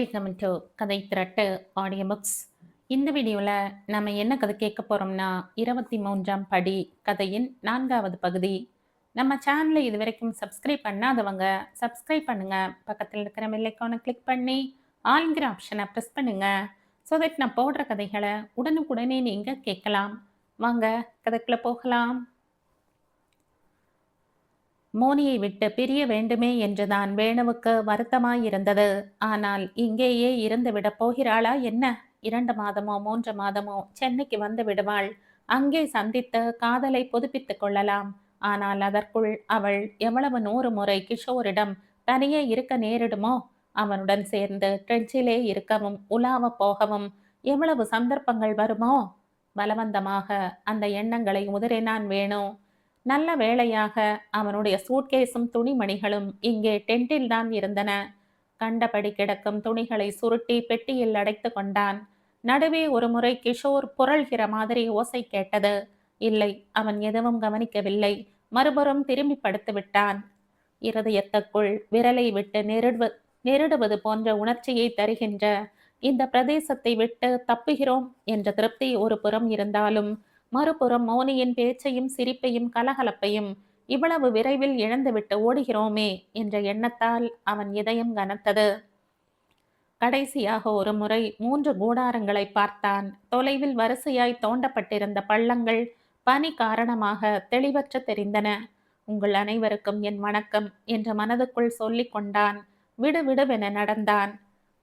Welcome to கதை திரட்டு audio books. இந்த வீடியோவில் நம்ம என்ன கதை கேட்க போகிறோம்னா 23ஆம் படி கதையின் 4வது பகுதி. நம்ம சேனலை இது வரைக்கும் சப்ஸ்கிரைப் பண்ணாதவங்க சப்ஸ்கிரைப் பண்ணுங்க. பக்கத்தில் இருக்கிற பெல் ஐகானை கிளிக் பண்ணி ஆல்ங்கிற ஆப்ஷனை ப்ரெஸ் பண்ணுங்க. ஸோ தட் நான் போடுற கதைகளை உடனுக்குடனே நீங்கள் கேட்கலாம். வாங்க கதைக்குள்ள போகலாம். மோனியை விட்டு பிரிய வேண்டுமே என்றுதான் வேணுவுக்கு வருத்தமாயிருந்தது. ஆனால் இங்கேயே இருந்து விட போகிறாளா என்ன? 2 மாதமோ 3 மாதமோ சென்னைக்கு வந்து விடுவாள். அங்கே சந்தித்து காதலை புதுப்பித்துக் கொள்ளலாம். ஆனால் அதற்குள் அவள் எவ்வளவு 100 முறை கிஷோரிடம் தனியே இருக்க நேரிடுமோ? அவனுடன் சேர்ந்து ட்ரெட்ஜிலே இருக்கவும் உலாவ போகவும் எவ்வளவு சந்தர்ப்பங்கள் வருமோ? பலவந்தமாக அந்த எண்ணங்களை உதறினான் வேணு. நல்ல வேளையாக அவனுடைய சூட்கேஸும் துணிமணிகளும் இங்கே டென்ட்டில் தான் இருந்தன. கண்டபடி கிடக்கும் துணிகளை சுருட்டி பெட்டியில் அடைத்து கொண்டான். நடுவே ஒரு முறை கிஷோர் புரள்கிற மாதிரி ஓசை கேட்டது. இல்லை, அவன் எதுவும் கவனிக்கவில்லை. மறுபுறம் திரும்பி படுத்து விட்டான். இருதயத்துக்குள் விரலை விட்டு நெருடுவது போன்ற உணர்ச்சியை தருகின்ற இந்த பிரதேசத்தை விட்டு தப்புகிறோம் என்ற திருப்தி ஒரு புறம் இருந்தாலும், மறுபுறம் மோனியின் பேச்சையும் சிரிப்பையும் கலகலப்பையும் இவ்வளவு விரைவில் இழந்துவிட்டு ஓடுகிறோமே என்ற எண்ணத்தால் அவன் இதயம் கனத்தது. கடைசியாக ஒரு முறை 3 கூடாரங்களை பார்த்தான். தொலைவில் வரிசையாய் தோண்டப்பட்டிருந்த பள்ளங்கள் பனி காரணமாக தெளிவற்று தெரிந்தன. உங்கள் அனைவருக்கும் என் வணக்கம் என்று மனதுக்குள் சொல்லிக் கொண்டான். விடுவிடுவென நடந்தான்.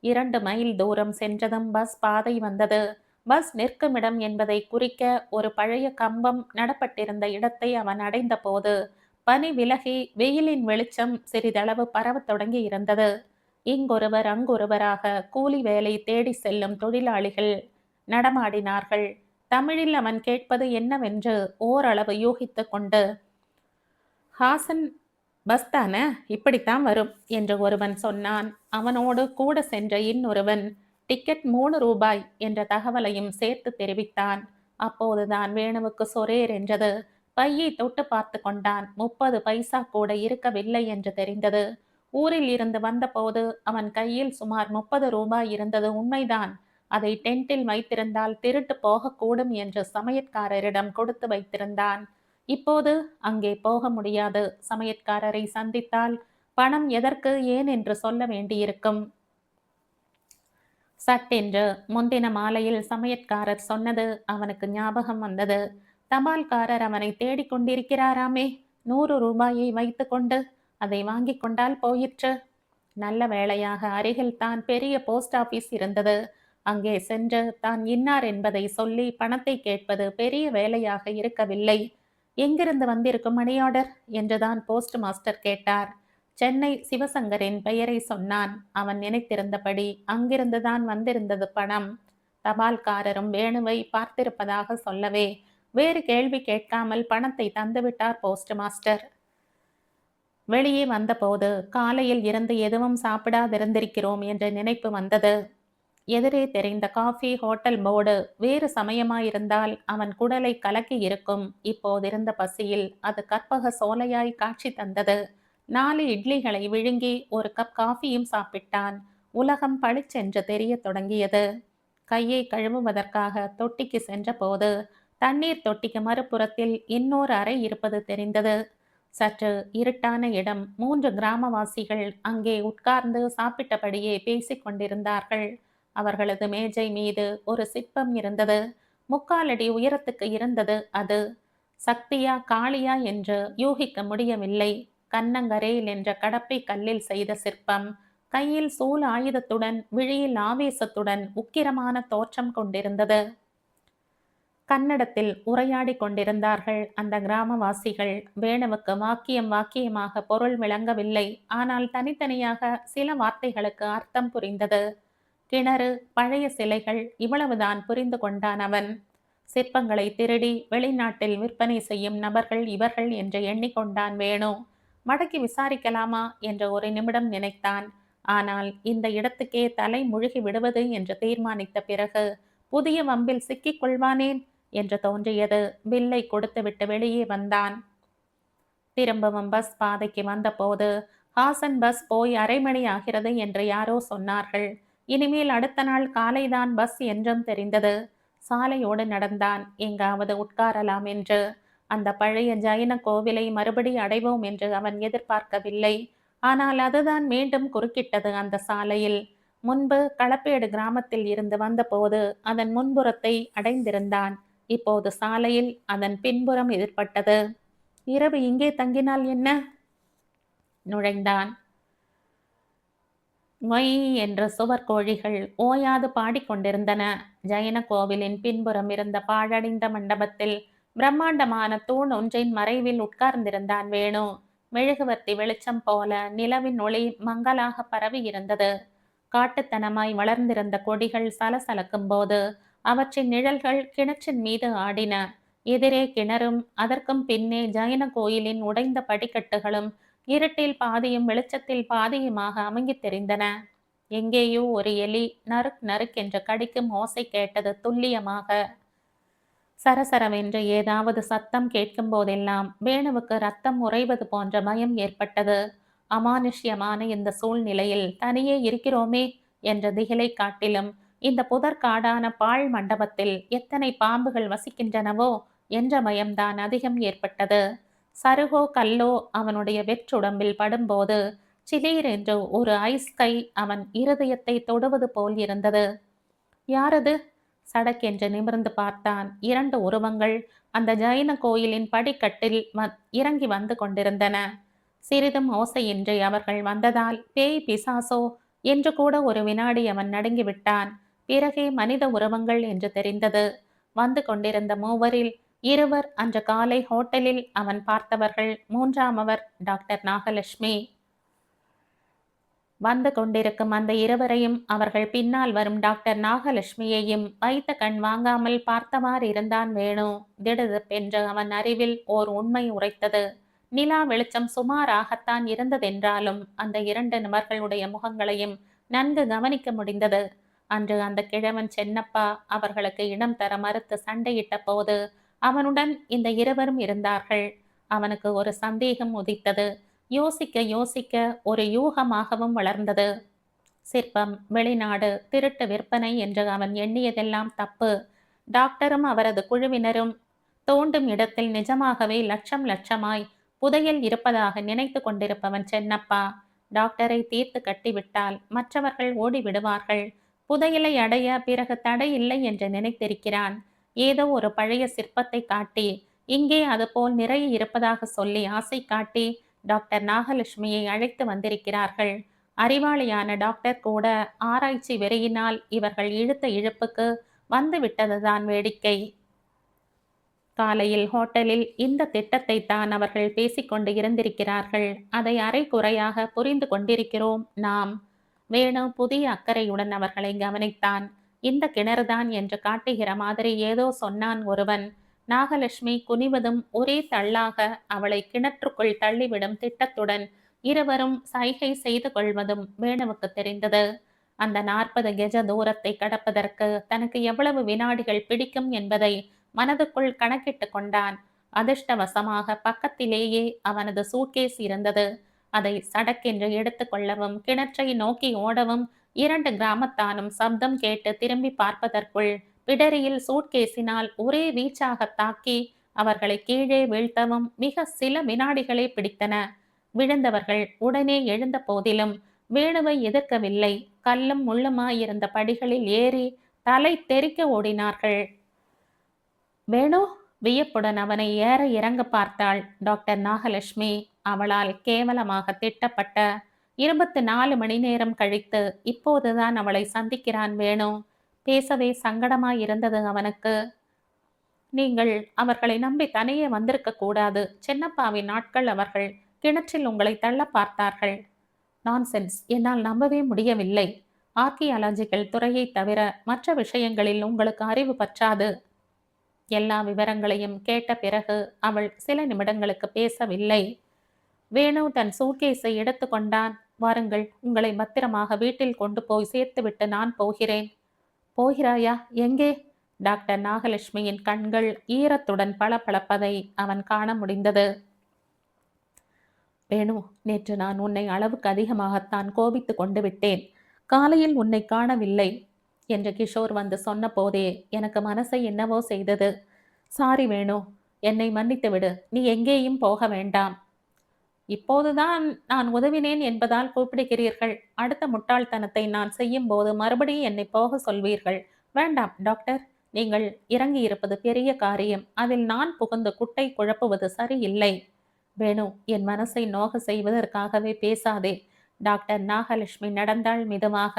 2 மைல் தூரம் சென்றதும் பஸ் பாதை வந்தது. பஸ் நிற்குமிடம் என்பதை குறிக்க ஒரு பழைய கம்பம் நடப்பட்டிருந்த இடத்தை அவன் அடைந்த போது பனி விலகி வெயிலின் வெளிச்சம் சிறிதளவு பரவத் தொடங்கி இருந்தது. இங்கொருவர் அங்கொருவராக கூலி வேலை தேடி செல்லும் தொழிலாளிகள் நடமாடினார்கள். தமிழில் அவன் கேட்பது என்னவென்று ஓரளவு யூகித்து கொண்டு, ஹாசன் பஸ் தானே, இப்படித்தான் வரும் என்று ஒருவன் சொன்னான். அவனோடு கூட சென்ற இன்னொருவன் டிக்கெட் 3 ரூபாய் என்ற தகவலையும் சேர்த்து தெரிவித்தான். அப்போதுதான் வேணுவுக்கு சொரேர் என்றது. பையை தொட்டு பார்த்து கொண்டான். 30 பைசா கூட இருக்கவில்லை என்று தெரிந்தது. ஊரில் இருந்து வந்தபோது அவன் கையில் சுமார் 30 ரூபாய் இருந்தது உண்மைதான். அதை டென்ட்டில் வைத்திருந்தால் திருட்டு போகக்கூடும் என்று சமையற்காரரிடம் கொடுத்து வைத்திருந்தான். இப்போது அங்கே போக முடியாது. சமையற்காரரை சந்தித்தால் பணம் எதற்கு ஏன் என்று சொல்ல வேண்டியிருக்கும். சட்டென்று முந்தின மாலையில் சமையற்காரர் சொன்னது அவனுக்கு ஞாபகம் வந்தது. தபால்காரர் அவனை தேடிக்கொண்டிருக்கிறாராமே. 100 ரூபாயை வைத்து கொண்டு அதை வாங்கி கொண்டால் போயிற்று. நல்ல வேளையாக அருகில் தான் பெரிய போஸ்ட் ஆபீஸ் இருந்தது. அங்கே சென்று தான் இன்னார் என்பதை சொல்லி பணத்தை கேட்பது பெரிய வேலையாக இருக்கவில்லை. எங்கிருந்து வந்திருக்கும் மணி ஆர்டர் என்றுதான் போஸ்ட் மாஸ்டர் கேட்டார். சென்னை சிவசங்கரின் பெயரை சொன்னான். அவன் நினைத்திருந்தபடி அங்கிருந்துதான் வந்திருந்தது பணம். தபால்காரரும் வேணுவை பார்த்திருப்பதாக சொல்லவே வேறு கேள்வி கேட்காமல் பணத்தை தந்துவிட்டார் போஸ்ட் மாஸ்டர். வெளியே வந்தபோது காலையில் இருந்து எதுவும் சாப்பிடாதிருந்திருக்கிறோம் என்ற நினைப்பு வந்தது. எதிரே தெரிந்த காஃபி ஹோட்டல் போர்டு வேறு சமயமாயிருந்தால் அவன் குடலை கலக்கி இருக்கும். இப்போதிருந்த பசியில் அது கற்பக சோலையாய் காட்சி தந்தது. 4 இட்லிகளை விழுங்கி ஒரு கப் காஃபியும் சாப்பிட்டான். உலகம் பளிச்சென்று தெரிய தொடங்கியது. கையை கழுவுவதற்காக தொட்டிக்கு சென்ற போது தண்ணீர் தொட்டிக்கு மறுபுறத்தில் இன்னொரு அறை இருப்பது தெரிந்தது. சற்று இருட்டான இடம். 3 கிராமவாசிகள் அங்கே உட்கார்ந்து சாப்பிட்டபடியே பேசிக் கொண்டிருந்தார்கள். அவர்களது மேஜை மீது ஒரு சிற்பம் இருந்தது. 3/4 அடி உயரத்துக்கு இருந்தது அது. சக்தியா காளியா என்று யூகிக்க முடியவில்லை. கண்ணங்கரேல் என்ற கடப்பை கல்லில் செய்த சிற்பம். கையில் சூல் ஆயுதத்துடன் விழியில் ஆவேசத்துடன் உக்கிரமான தோற்றம் கொண்டிருந்தது. கன்னடத்தில் உரையாடி கொண்டிருந்தார்கள் அந்த கிராமவாசிகள். வேணுவுக்கு வாக்கியமாக பொருள் விளங்கவில்லை. ஆனால் தனித்தனியாக சில வார்த்தைகளுக்கு அர்த்தம் புரிந்தது. கிணறு, பழைய சிலைகள், இவ்வளவுதான் புரிந்து கொண்டான் அவன். சிற்பங்களை திருடி வெளிநாட்டில் விற்பனை செய்யும் நபர்கள் இவர்கள் என்று எண்ணிக்கொண்டான் வேணு. மடக்கி விசாரிக்கலாமா என்று ஒரு நிமிடம் நினைத்தான். ஆனால் இந்த இடத்துக்கே தலை முழுகி விடுவது என்று தீர்மானித்த பிறகு புதிய வம்பில் சிக்கிக் கொள்வானேன் என்று தோன்றியது. பில்லை கொடுத்துவிட்டு வெளியே வந்தான். திரும்பவும் பஸ் பாதைக்கு வந்தபோது ஹாசன் பஸ் போய் 1/2 மணி ஆகிறது என்று யாரோ சொன்னார்கள். இனிமேல் அடுத்த நாள் காலைதான் பஸ் என்றும் தெரிந்தது. சாலையோடு நடந்தான், எங்காவது உட்காரலாம் என்று. அந்த பழைய ஜைன கோவிலை மறுபடி அடைவோம் என்று அவன் எதிர்பார்க்கவில்லை. ஆனால் அதுதான் மீண்டும் குறுக்கிட்டது அந்த சாலையில். முன்பு களப்பேடு கிராமத்தில் இருந்து வந்தபோது அதன் முன்புறத்தை அடைந்திருந்தான். இப்போது சாலையில் அதன் பின்புறம் எதிர்பட்டது. இரவு இங்கே தங்கினால் என்ன? நுழைந்தான். மொய் என்ற சுவர்கோழிகள் ஓயாது பாடிக்கொண்டிருந்தன. ஜைன கோவிலின் பின்புறம் இருந்த பாழடைந்த மண்டபத்தில் பிரம்மாண்டமான தூண் ஒன்றின் மறைவில் உட்கார்ந்திருந்தான் வேணு. மெழுகுவர்த்தி வெளிச்சம் போல நிலவின் ஒளி மங்கலாக பரவி இருந்தது. காட்டுத்தனமாய் வளர்ந்திருந்த கொடிகள் சலசலக்கும் போது அவற்றின் நிழல்கள் கிணற்றின் மீது ஆடின. எதிரே கிணறும் அதற்கும் பின்னே ஜைன கோயிலின் உடைந்த படிக்கட்டுகளும் இருட்டில் பாதியும் வெளிச்சத்தில் பாதியுமாக அமுங்கித் தெரிந்தன. எங்கேயோ ஒரு எலி நறுக் நறுக் என்று கடிக்கும் ஓசை கேட்டது துல்லியமாக. சரசரவென்று ஏதாவது சத்தம் கேட்கும் போதெல்லாம் வேணுவுக்கு ரத்தம் உறைவது போன்ற பயம் ஏற்பட்டது. அமானுஷ்யமான இந்த சூழ்நிலையில் தனியே இருக்கிறோமே என்ற திகிலை காட்டிலும் இந்த புதற்காடான பாழ் மண்டபத்தில் எத்தனை பாம்புகள் வசிக்கின்றனவோ என்ற பயம்தான் அதிகம் ஏற்பட்டது. சருகோ கல்லோ அவனுடைய வெற்றுடம்பில் படும்போது சிலீர் என்று ஒரு ஐஸ் கை அவன் இருதயத்தை தொடுவது போல் இருந்தது. யாரது? சடக்கென்று நிமிர்ந்து பார்த்தான். 2 உருவங்கள் அந்த ஜைன கோயிலின் படிக்கட்டில் இறங்கி வந்து கொண்டிருந்தன. சிறிதும் ஓசையின்றி அவர்கள் வந்ததால் பேய் பிசாசோ என்று கூட ஒரு வினாடி அவன் நடுங்கிவிட்டான். பிறகே மனித உருவங்கள் என்று தெரிந்தது. வந்து கொண்டிருந்த மூவரில் 2 அன்று காலை ஹோட்டலில் அவன் பார்த்தவர்கள். 3ஆமவர் டாக்டர் நாகலட்சுமி. வந்து கொண்டிருக்கும் அந்த 2வரையும் அவர்கள் பின்னால் வரும் டாக்டர் நாகலட்சுமியையும் வைத்த கண் வாங்காமல் பார்த்தவாறு இருந்தான் வேணு. திடுதிப்பென்று அவன் அறிவில் ஓர் உண்மை உரைத்தது. நிலா வெளிச்சம் சுமாராகத்தான் இருந்ததென்றாலும் அந்த 2 நபர்களுடைய முகங்களையும் நன்கு கவனிக்க முடிந்தது. அன்று அந்த கிழவன் சென்னப்பா அவர்களுக்கு இடம் தர மறுத்து சண்டையிட்ட போது அவனுடன் இந்த 2வரும் இருந்தார்கள். அவனுக்கு ஒரு சந்தேகம் உதித்தது. யோசிக்க யோசிக்க ஒரு யூகமாகவும் வளர்ந்தது. சிற்பம், வெளிநாடு, திருட்டு விற்பனை என்று அவன் எண்ணியதெல்லாம் தப்பு. டாக்டரும் அவரது குழுவினரும் தோண்டும் இடத்தில் நிஜமாகவே லட்சம் லட்சமாய் புதையல் இருப்பதாக நினைத்து கொண்டிருப்பவன் சென்னப்பா. டாக்டரை தீர்த்து கட்டிவிட்டால் மற்றவர்கள் ஓடிவிடுவார்கள். புதையலை அடைய பிறகு தடை இல்லை என்று நினைத்திருக்கிறான். ஏதோ ஒரு பழைய சிற்பத்தை காட்டி இங்கே அதுபோல் நிறைய இருப்பதாக சொல்லி ஆசை காட்டி டாக்டர் நாகலட்சுமியை அழைத்து வந்திருக்கிறார்கள். அறிவாளியான டாக்டர் கூட ஆராய்ச்சி வெறியினால் இவர்கள் இழுத்த இழுப்புக்கு வந்து விட்டதுதான் வேடிக்கை. காலையில் ஹோட்டலில் இந்த திட்டத்தை தான் அவர்கள் பேசிக்கொண்டு இருந்திருக்கிறார்கள். அதை அரை குறையாக புரிந்து கொண்டிருக்கிறோம் நாம். வேணு புதிய அக்கறையுடன் அவர்களை கவனித்தான். இந்த கிணறுதான் என்று காட்டுகிற மாதிரி ஏதோ சொன்னான் ஒருவன். நாகலட்சுமி குனிவதும் ஒரே தள்ளாக அவளை கிணற்றுக்குள் தள்ளிவிடும் திட்டத்துடன் 2வரும் சைகை செய்து கொள்வதும் வேணுவுக்கு தெரிந்தது. அந்த 40 கெஜ தூரத்தை கடப்பதற்கு தனக்கு எவ்வளவு வினாடிகள் பிடிக்கும் என்பதை மனதுக்குள் கணக்கிட்டு கொண்டான். அதிர்ஷ்டவசமாக பக்கத்திலேயே அவனது சூட்கேஸ் இருந்தது. அதை சடக்கென்று எடுத்துக்கொள்ளவும் கிணற்றை நோக்கி ஓடவும் 2 கிராமத்தானும் சப்தம் கேட்டு திரும்பி பார்ப்பதற்குள் பிடரியில் சூட்கேஸினால் ஒரே வீச்சாக தாக்கி அவர்களை கீழே வீழ்த்தவும் மிக சில வினாடிகளே பிடித்தன. விழுந்தவர்கள் உடனே எழுந்த போதிலும் வேணுவை எதிர்க்கவில்லை. கல்லும் முள்ளுமாயிருந்த படிகளில் ஏறி தலை தெறிக்க ஓடினார்கள். வேணு வியப்புடன் அவனை ஏற இறங்க பார்த்தாள் டாக்டர் நாகலட்சுமி. அவளால் கேவலமாக திட்டப்பட்ட 24 மணி நேரம் கழித்து இப்போதுதான் அவளை சந்திக்கிறான் வேணு. பேசவே சங்கடமாயிருந்தது அவனுக்கு. நீங்கள் அவர்களை நம்பி தனியே வந்திருக்க கூடாது. சின்னப்பாவின் ஆட்கள் அவர்கள் கிணற்றில் உங்களை தள்ள பார்த்தார்கள். நான்சென்ஸ், என்னால் நம்பவே முடியவில்லை. ஆர்கியாலஜிக்கல் துறையை தவிர மற்ற விஷயங்களில் உங்களுக்கு அறிவு பற்றாது. எல்லா விவரங்களையும் கேட்ட பிறகு அவள் சில நிமிடங்களுக்கு பேசவில்லை. வேணு தன் சூட்கேஸை எடுத்து கொண்டான். வாருங்கள், உங்களை பத்திரமாக வீட்டில் கொண்டு போய் சேர்த்துவிட்டு நான் போகிறேன். போகிறாயா? எங்கே? டாக்டர் நாகலட்சுமியின் கண்கள் ஈரத்துடன் பளபளப்பதை அவன் காண முடிந்தது. வேணு, நேற்று நான் உன்னை அளவுக்கு அதிகமாகத்தான் கோபித்து கொண்டு விட்டேன். காலையில் உன்னை காணவில்லை என்று கிஷோர் வந்து சொன்னபோதே எனக்கு மனசை என்னவோ செய்தது. சாரி வேணு, என்னை மன்னித்து விடு. நீ எங்கேயும் போக வேண்டாம். இப்போதுதான் நான் உதவினேன் என்பதால் கூப்பிடுகிறீர்கள். அடுத்த முட்டாள்தனத்தை நான் செய்யும்போது மறுபடியும் என்னை போக சொல்வீர்கள். வேண்டாம் டாக்டர். நீங்கள் இறங்கியிருப்பது பெரிய காரியம். அதில் நான் புகுந்து குட்டை குழப்புவது சரியில்லை. வேணு, என் மனசை நோக செய்வதற்காகவே பேசாதே. டாக்டர் நாகலட்சுமி நடந்தாள் மெதுவாக.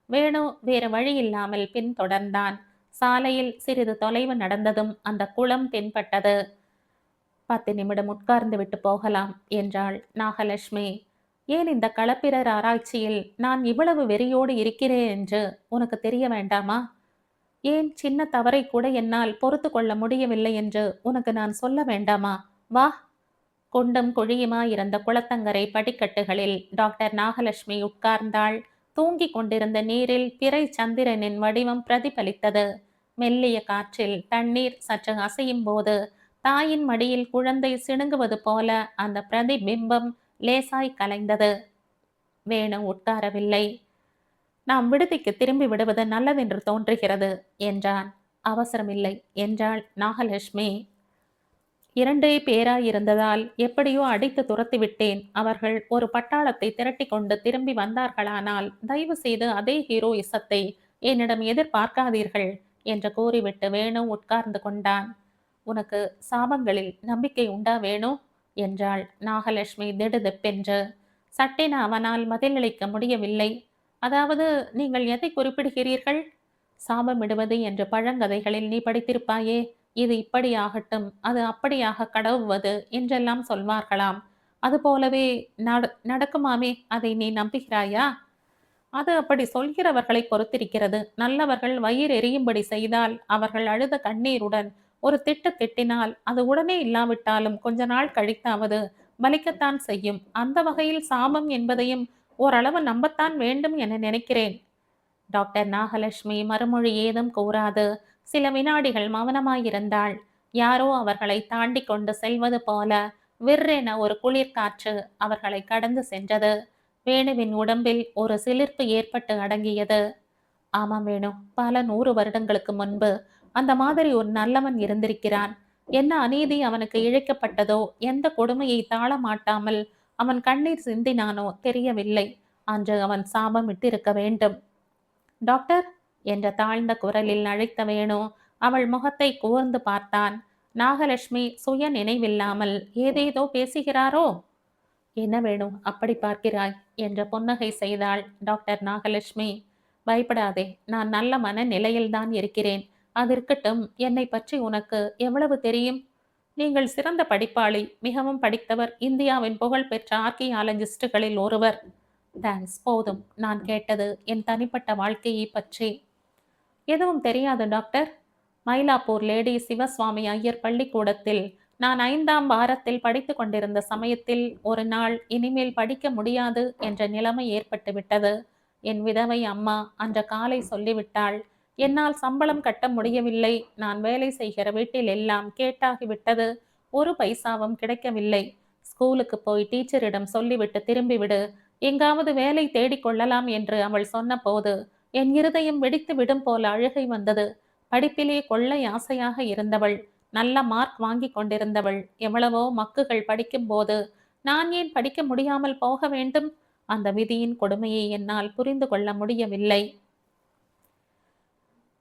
வேணு வேறு வழி இல்லாமல் பின்தொடர்ந்தான். சாலையில் சிறிது தொலைவு நடந்ததும் அந்த குளம் தென்பட்டது. 10 நிமிடம் உட்கார்ந்து விட்டு போகலாம் என்றாள் நாகலட்சுமி. ஏன் இந்த களப்பிரர் ஆராய்ச்சியில் நான் இவ்வளவு வெறியோடு இருக்கிறேன் என்று உனக்கு தெரிய வேண்டாமா? ஏன் சின்ன தவறை கூட என்னால் பொறுத்து கொள்ள முடியவில்லை என்று உனக்கு நான் சொல்ல வேண்டாமா? வா. குண்டும் குழியுமாயிருந்த குளத்தங்கரை படிக்கட்டுகளில் டாக்டர் நாகலட்சுமி உட்கார்ந்தாள். தூங்கிக் கொண்டிருந்த நீரில் பிறை சந்திரனின் வடிவம் பிரதிபலித்தது. மெல்லிய காற்றில் தண்ணீர் சற்று அசையும் போது தாயின் மடியில் குழந்தை சிணுங்குவது போல அந்த பிரதிபிம்பம் லேசாய் கலைந்தது. வேணு உட்காரவில்லை. நாம் விடுதிக்கு திரும்பி விடுவது நல்லதென்று தோன்றுகிறது என்றான். அவசரமில்லை என்றாள் நாகலட்சுமி. 2 பேராயிருந்ததால் எப்படியோ அடித்து துரத்திவிட்டேன். அவர்கள் ஒரு பட்டாளத்தை திரட்டி கொண்டு திரும்பி வந்தார்களானால் தயவு செய்து அதே ஹீரோயிசத்தை என்னிடம் எதிர்பார்க்காதீர்கள் என்று கூறிவிட்டு வேணு உட்கார்ந்து கொண்டான். உனக்கு சாபங்களில் நம்பிக்கை உண்டா வேணு என்றாள் நாகலட்சுமி திடுதிப்பென்று. சட்டென அவனால் பதிலளிக்க முடியவில்லை. அதாவது நீங்கள் எதை குறிப்பிடுகிறீர்கள்? சாபமிடுவது என்று பழங்கதைகளில் நீ படித்திருப்பாயே. இது இப்படியாகட்டும், அது அப்படியாக கடவுவது என்றெல்லாம் சொல்வார்களாம். அதுபோலவே நடக்குமாமே, அதை நீ நம்புகிறாயா? அது அப்படி சொல்கிறவர்களை பொறுத்திருக்கிறது. நல்லவர்கள் வயிறு எரியும்படி செய்தால், அவர்கள் அழுத கண்ணீருடன் ஒரு திட்டு திட்டினால் அது உடனே இல்லாவிட்டாலும் கொஞ்ச நாள் கழித்தாவது பலிக்கத்தான் செய்யும். அந்த வகையில் சாபம் என்பதையும் ஓரளவு நம்பத்தான் வேண்டும் என நினைக்கிறேன். டாக்டர் நாகலட்சுமி மறுமொழி ஏதும் கூறாது சில வினாடிகள் மௌனமாயிருந்தாள். யாரோ அவர்களை தாண்டி கொண்டு செல்வது போல விற்றென ஒரு குளிர்காற்று அவர்களை கடந்து சென்றது. வேணுவின் உடம்பில் ஒரு சிலிர்ப்பு ஏற்பட்டு அடங்கியது. ஆமாம் வேணு, பல 100 வருடங்களுக்கு முன்பு அந்த மாதிரி ஒரு நல்லவன் இருந்திருக்கிறான். என்ன அநீதி அவனுக்கு இழைக்கப்பட்டதோ, எந்த கொடுமையை தாழ மாட்டாமல் அவன் கண்ணீர் சிந்தினானோ தெரியவில்லை. அன்று அவன் சாபம் விட்டிருக்க வேண்டும். டாக்டர் என்ற தாழ்ந்த குரலில் அழைத்த வேணு அவள் முகத்தை கூர்ந்து பார்த்தான். நாகலட்சுமி சுய நினைவில்லாமல் ஏதேதோ பேசுகிறாரோ? என்ன வேணும் அப்படி பார்க்கிறாய் என்ற புன்னகை செய்தாள் டாக்டர் நாகலட்சுமி. பயப்படாதே, நான் நல்ல மன நிலையில்தான் இருக்கிறேன். அதற்கட்டும், என்னை பற்றி உனக்கு எவ்வளவு தெரியும்? நீங்கள் சிறந்த படிப்பாளி, மிகவும் படித்தவர், இந்தியாவின் புகழ்பெற்ற ஆர்கியாலஜிஸ்டுகளில் ஒருவர். தேங்க்ஸ், போதும். நான் கேட்டது என் தனிப்பட்ட வாழ்க்கையை பற்றி. எதுவும் தெரியாது டாக்டர். மயிலாப்பூர் லேடி சிவசுவாமி ஐயர் பள்ளிக்கூடத்தில் நான் 5ஆம் வாரத்தில் படித்து கொண்டிருந்த சமயத்தில் ஒரு நாள் இனிமேல் படிக்க முடியாது என்ற நிலைமை ஏற்பட்டு விட்டது. என் விதவை அம்மா அன்று காலை சொல்லிவிட்டாள். என்னால் சம்பளம் கட்ட முடியவில்லை. நான் வேலை செய்கிற வீட்டில் எல்லாம் கேட்டாகிவிட்டது. ஒரு பைசாவும் கிடைக்கவில்லை. ஸ்கூலுக்கு போய் டீச்சரிடம் சொல்லிவிட்டு திரும்பிவிடு, எங்காவது வேலை தேடிக்கொள்ளலாம் என்று அவள் சொன்னபோது என் இருதயம் வெடித்து விடும் போல அழுகை வந்தது. படிப்பிலே கொள்ளை ஆசையாக இருந்தவள், நல்ல மார்க் வாங்கி கொண்டிருந்தவள், எவ்வளவோ மக்குகள் படிக்கும் போது நான் ஏன் படிக்க முடியாமல் போக வேண்டும்? அந்த விதியின் கொடுமையை என்னால் புரிந்து கொள்ள முடியவில்லை.